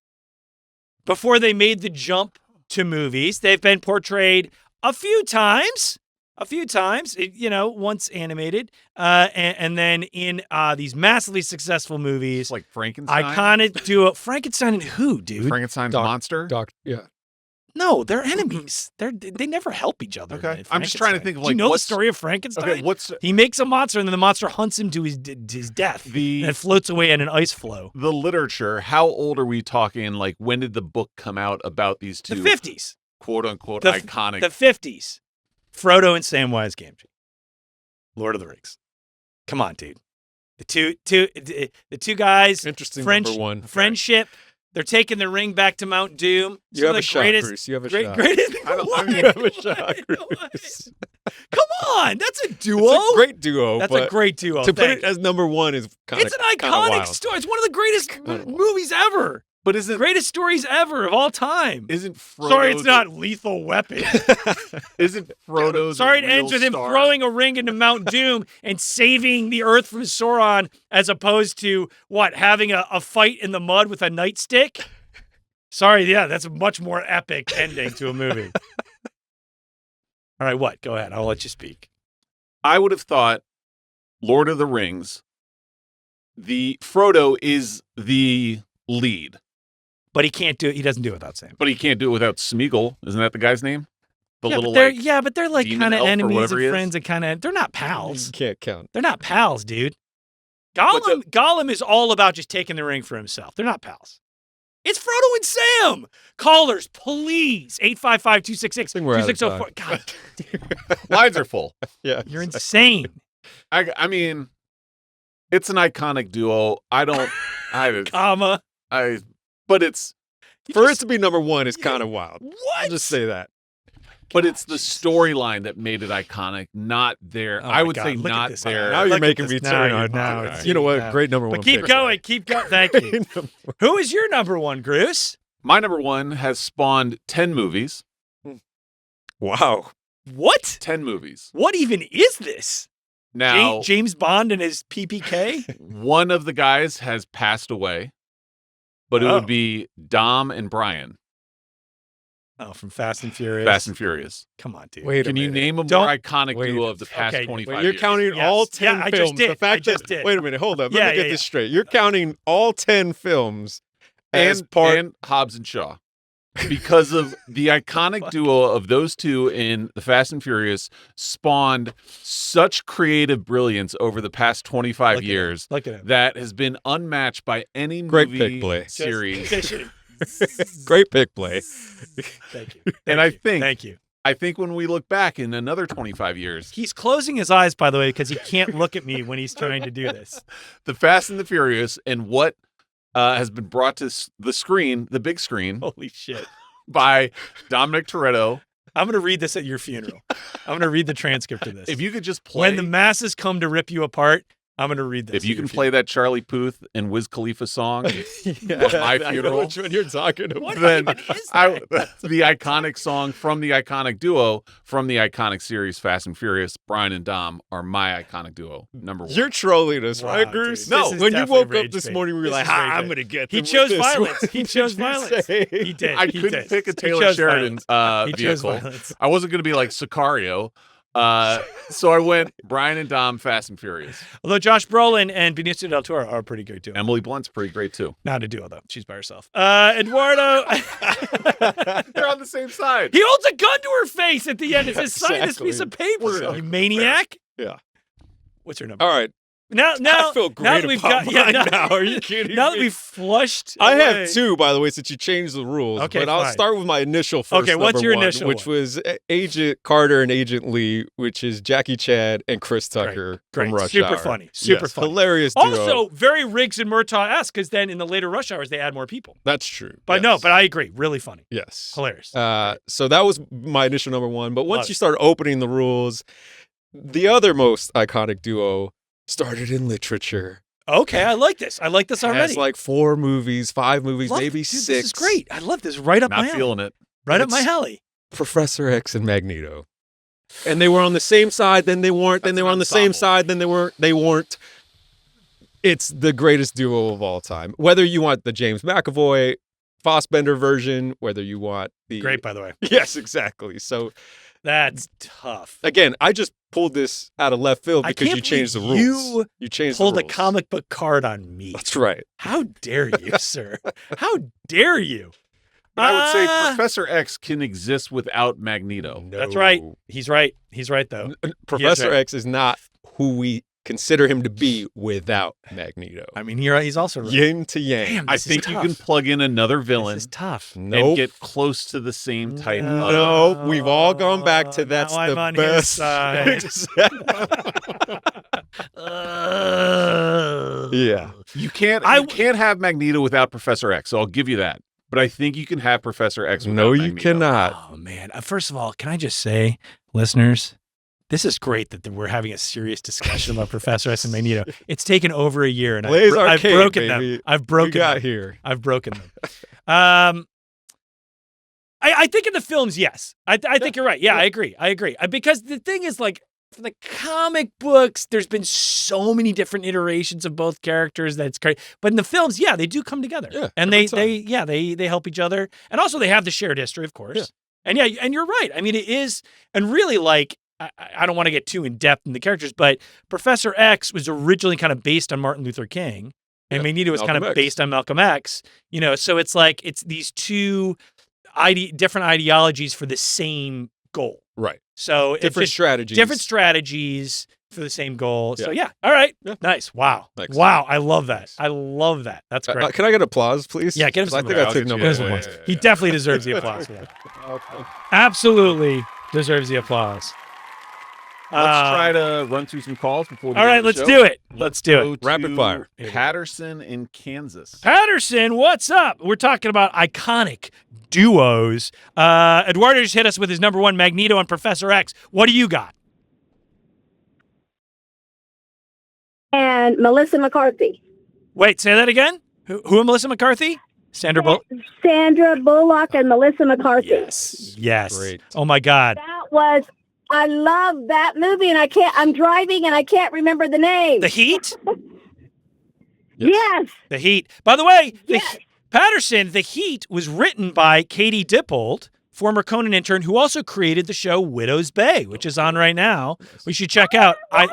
before they made the jump to movies. They've been portrayed a few times a few times, once animated, and then in these massively successful movies. It's like Frankenstein. Iconic duo. Frankenstein and who, dude? Frankenstein's monster? Yeah. No, they're enemies. They never help each other. Okay. I'm just trying to think of Do you know the story of Frankenstein? Okay, he makes a monster and then the monster hunts him to his death and it floats away in an ice flow. The literature, how old are we talking? Like, when did the book come out about these two? The 50s. Quote unquote iconic. The 50s. Frodo and Samwise Gamgee. Lord of the Rings. Come on, dude. The two guys. Interesting number one. Friendship. They're taking the ring back to Mount Doom. You have a shot, Bruce. You have a shot. Greatest. You have a shot, Bruce. Come on, that's a duo. It's a great duo. That's a great duo. To put it as number one is kind of. It's an iconic story. It's one of the greatest movies ever. But isn't greatest stories ever of all time? Isn't Frodo? Sorry, it's not Lethal Weapon. Isn't Frodo? Sorry, it ends with him throwing a ring into Mount Doom and saving the Earth from Sauron, as opposed to having a fight in the mud with a nightstick. Sorry, yeah, that's a much more epic ending to a movie. All right, what? Go ahead. I'll let you speak. I would have thought Lord of the Rings. The Frodo is the lead. But he can't do it. He doesn't do it without Sam. But he can't do it without Smeagol. Isn't that the guy's name? But they're like kind of enemies and friends and kind of, they're not pals. You can't count. They're not pals, dude. Gollum is all about just taking the ring for himself. They're not pals. It's Frodo and Sam. Callers, please. 855-266-2604. God. Lines are full. Yeah. You're insane. I mean, it's an iconic duo. But it's for it to be number one is kind of wild. What? I'll just say that. But it's the storyline that made it iconic, not their. Oh I would God, say look not at this. their. Now you're making me turn on. Now You know what? Great number one. But keep going. Keep going. Thank you. Who is your number one, Gruss? My number one has spawned 10 movies. Wow. What? 10 movies. What even is this? Now, James Bond and his PPK? One of the guys has passed away, but it would be Dom and Brian. Oh, from Fast and Furious. Fast and Furious. Come on, dude. Can you name a more iconic duo of the past 25 years? You're counting all 10 films. I just did. The fact wait a minute, hold up. Let me get this straight. You're counting all 10 films and Hobbs and Shaw. Because of the iconic duo of those two in the Fast and Furious spawned such creative brilliance over the past 25 years that has been unmatched by any movie series. Great pick, Blay. Thank you. Thank you. I think when we look back in another 25 years. He's closing his eyes, by the way, because he can't look at me when he's trying to do this. The Fast and the Furious and what has been brought to the screen, the big screen. Holy shit. By Dominic Toretto. I'm going to read this at your funeral. I'm going to read the transcript of this. If you could just play. When the masses come to rip you apart, I'm going to read this. If you can play that Charlie Puth and Wiz Khalifa song at my funeral. Which one you're talking about. Then the iconic song from the iconic duo from the iconic series Fast and Furious, Brian and Dom are my iconic duo. Number one. You're trolling us, right, Gruss? No, when you woke up this morning, we were like, I'm going to get them. He chose violence. He chose violence. He did. I couldn't pick a Taylor Sheridan vehicle. I wasn't going to be like Sicario. So I went Brian and Dom, Fast and Furious. Although Josh Brolin and Benicio del Toro are pretty good too. Emily Blunt's pretty great too. Not a duo though; she's by herself. Eduardo, they're on the same side. He holds a gun to her face at the end. It says, "Sign this piece of paper, you maniac." Yeah. What's your number? All right. Now, I feel great about mine now. Are you kidding Now me? that we've flushed I away. have two, by the way, since you changed the rules. Okay, but I'll fine. start with my initial first. Okay, what's your one, initial which one? was Agent Carter and Agent Lee, which is Jackie Chan and Chris Tucker from Rush Super Hour. funny. Super funny. Hilarious duo. Also, very Riggs and Murtaugh-esque, because then in the later Rush Hours, they add more people. That's true. But no, but I agree. Really funny. Yes. Hilarious. So that was my initial number one. But once Love you it. start opening the rules, the other most iconic duo started in literature. Okay, I like this. I like this already. Has like 4 movies, 5 movies, maybe 6. This is great. I love this. Right up my alley. Not feeling it. Right up my alley. Professor X and Magneto. And they were on the same side, then they weren't, then they were on the same side, then they weren't. It's the greatest duo of all time. Whether you want the James McAvoy Fassbender version, whether you want the Great, by the way. Yes, exactly. So That's tough. Again, I just pulled this out of left field I because can't you changed the believe rules. You changed pulled the a rules. comic book card on me. That's right. How dare you, sir? How dare you? But I would say Professor X can exist without Magneto. No. That's right. He's right. He's right, though. Professor right. X is not who we consider him to be without Magneto. I mean, he's also right. Yin to yang. Damn, I this is think you tough. can plug in another villain This is tough. and Nope. get close to the same type of... No, we've all gone back to that's now the I'm on his best. side. Yeah. You can't have Magneto without Professor X, so I'll give you that. But I think you can have Professor X without No, you Magneto. cannot. Oh, man. First of all, can I just say, listeners, this is great that we're having a serious discussion about Professor X and Magneto. It's taken over a year, and Blaze I've Arcade, broken baby. them. I've broken We got them. here. I've broken them. I think in the films, yes. I think you're right. Yeah, I agree. Because the thing is, like, for the comic books, there's been so many different iterations of both characters that's great. But in the films, yeah, they do come together. Yeah, and every they help each other. And also they have the shared history, of course. Yeah. And yeah, and you're right. I mean, it is, and really, like, I don't want to get too in depth in the characters, but Professor X was originally kind of based on Martin Luther King, and Magneto was kind Malcolm of X. based on Malcolm X. You know, so it's like it's these two different ideologies for the same goal. Right. So it's Different just strategies. different strategies for the same goal. So Yeah. yeah, all right, Yeah. nice. Wow, Thanks. wow, I love that. Nice. I love that. That's great. Can I get applause, please? Yeah, get him 'Cause I some think I applause. took Get number him Give us some one. applause. He definitely deserves the applause for that. Absolutely deserves the applause. Let's try to run through some calls before we All end right, the let's show. do it. Let's do Go it. Rapid to fire. Patterson in Kansas. Patterson, what's up? We're talking about iconic duos. Eduardo just hit us with his number one, Magneto and Professor X. What do you got? And Melissa McCarthy. Wait, say that again? Who Melissa McCarthy? Sandra Bullock? Sandra Bullock and Melissa McCarthy. Yes. Great. Oh my God. I love that movie, and I'm driving and I can't remember the name. The Heat? Yes. The Heat. By the way, Yes. Patterson, The Heat was written by Katie Dippold, former Conan intern, who also created the show Widow's Bay, which is on right now. We should check out. I'm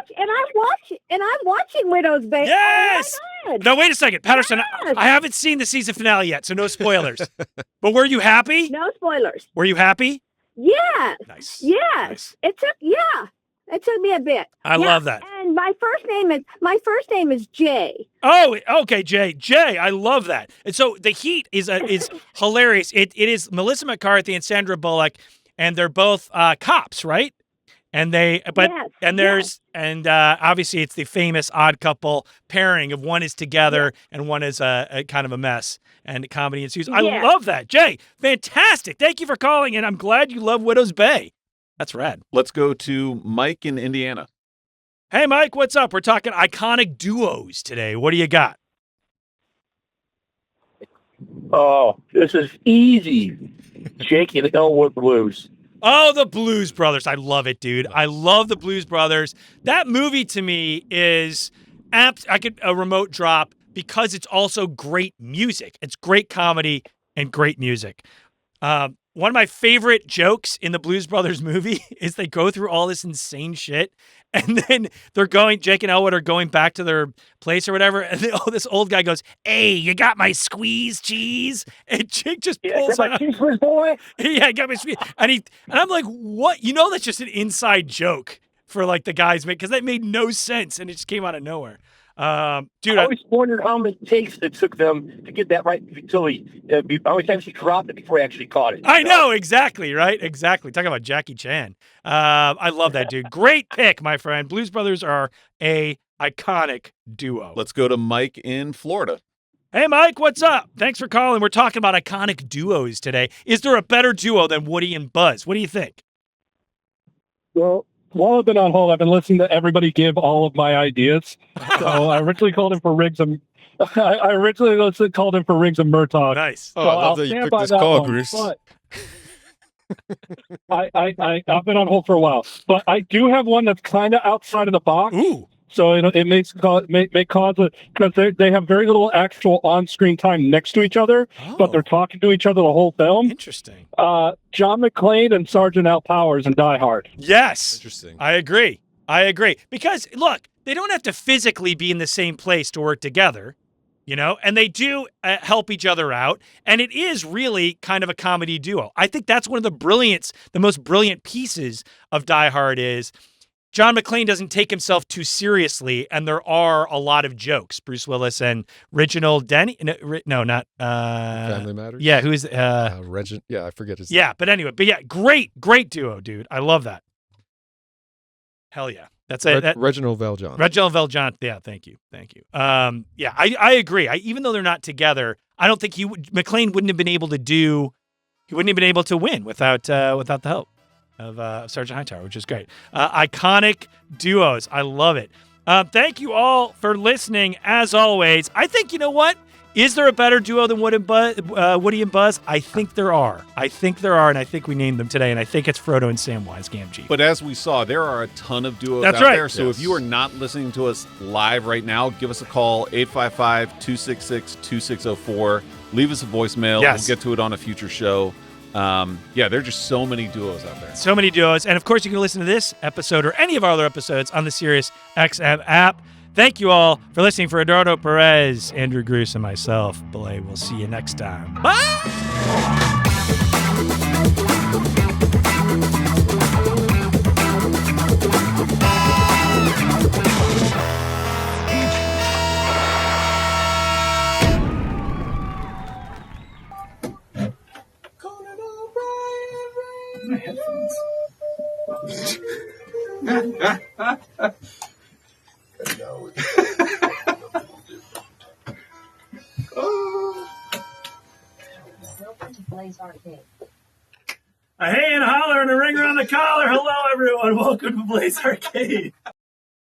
watching Widow's Bay. Yes! Oh my God. No, wait a second. Patterson, Yes. I haven't seen the season finale yet, so no spoilers. But were you happy? No spoilers. Were you happy? Yes. Nice. Yes. Nice. It took me a bit. I love that. And my first name is Jay. Oh, okay, Jay. I love that. And so The Heat is hilarious. It is Melissa McCarthy and Sandra Bullock, and they're both cops, right? And obviously it's the famous odd couple pairing of one is together and one is a kind of a mess, and comedy ensues. I Yeah. love that, Jay. Fantastic. Thank you for calling, and I'm glad you love Widow's Bay. That's rad. Let's go to Mike in Indiana. Hey, Mike, what's up? We're talking iconic duos today. What do you got? Oh, this is easy. Jake and Elwood Blues. Oh, the Blues Brothers. I love it, dude. I love the Blues Brothers. That movie to me is a remote drop because it's also great music. It's great comedy and great music. One of my favorite jokes in the Blues Brothers movie is they go through all this insane shit, and then Jake and Elwood are going back to their place or whatever, and this old guy goes, "Hey, you got my squeeze cheese?" And Jake just pulls out. Cheese whiz, boy. Yeah, I got my squeeze. And I'm like, what? You know, that's just an inside joke for like the guys because that made no sense, and it just came out of nowhere. Dude, I always wondered how many takes it took them to get that right until how many times he dropped it before he actually caught it. I know, exactly, right? Exactly. Talking about Jackie Chan. I love that dude. Great pick, my friend. Blues Brothers are a iconic duo. Let's go to Mike in Florida. Hey, Mike, what's up? Thanks for calling. We're talking about iconic duos today. Is there a better duo than Woody and Buzz? What do you think? Well, while I've been on hold, I've been listening to everybody give all of my ideas. So I originally called him for Riggs and called him for Riggs and Murtaugh. Nice. Oh, I love that you stand picked by this that call, one, Gruss. but I've been on hold for a while, but I do have one that's kind of outside of the box. Ooh. So it makes cause because they have very little actual on-screen time next to each other, but they're talking to each other the whole film. Interesting. John McClane and Sergeant Al Powers in Die Hard. Yes. Interesting. I agree. Because look, they don't have to physically be in the same place to work together, and they do help each other out. And it is really kind of a comedy duo. I think that's one of the most brilliant pieces of Die Hard is John McClane doesn't take himself too seriously, and there are a lot of jokes. Bruce Willis and Reginald Denny. No, not Family Matters. Yeah, who is Regin? Yeah, I forget his. Yeah, but anyway, great duo, dude. I love that. Hell yeah, that's it. Reginald VelJohn. Reginald VelJohn. Yeah, thank you. Yeah, I agree. Even though they're not together, I don't think McClane wouldn't have been able to do. He wouldn't have been able to win without the help of Sergeant Hightower, which is great. Iconic duos. I love it. Thank you all for listening. As always, I think, you know what? Is there a better duo than Woody and Buzz? I think there are. And I think we named them today, and I think it's Frodo and Samwise Gamgee. But as we saw, there are a ton of duos That's out right. there. So if you are not listening to us live right now, give us a call, 855-266-2604. Leave us a voicemail. Yes. We'll get to it on a future show. There are just so many duos out there. So many duos. And of course, you can listen to this episode or any of our other episodes on the Sirius XM app. Thank you all for listening. For Eduardo Perez, Andrew Gruss, and myself, Belay, we'll see you next time. Bye! Conan O'Brien. My headphones. BLEY'S Arcade. A hey and a holler and a ring around the collar. Hello, everyone. Welcome to BLEY'S Arcade.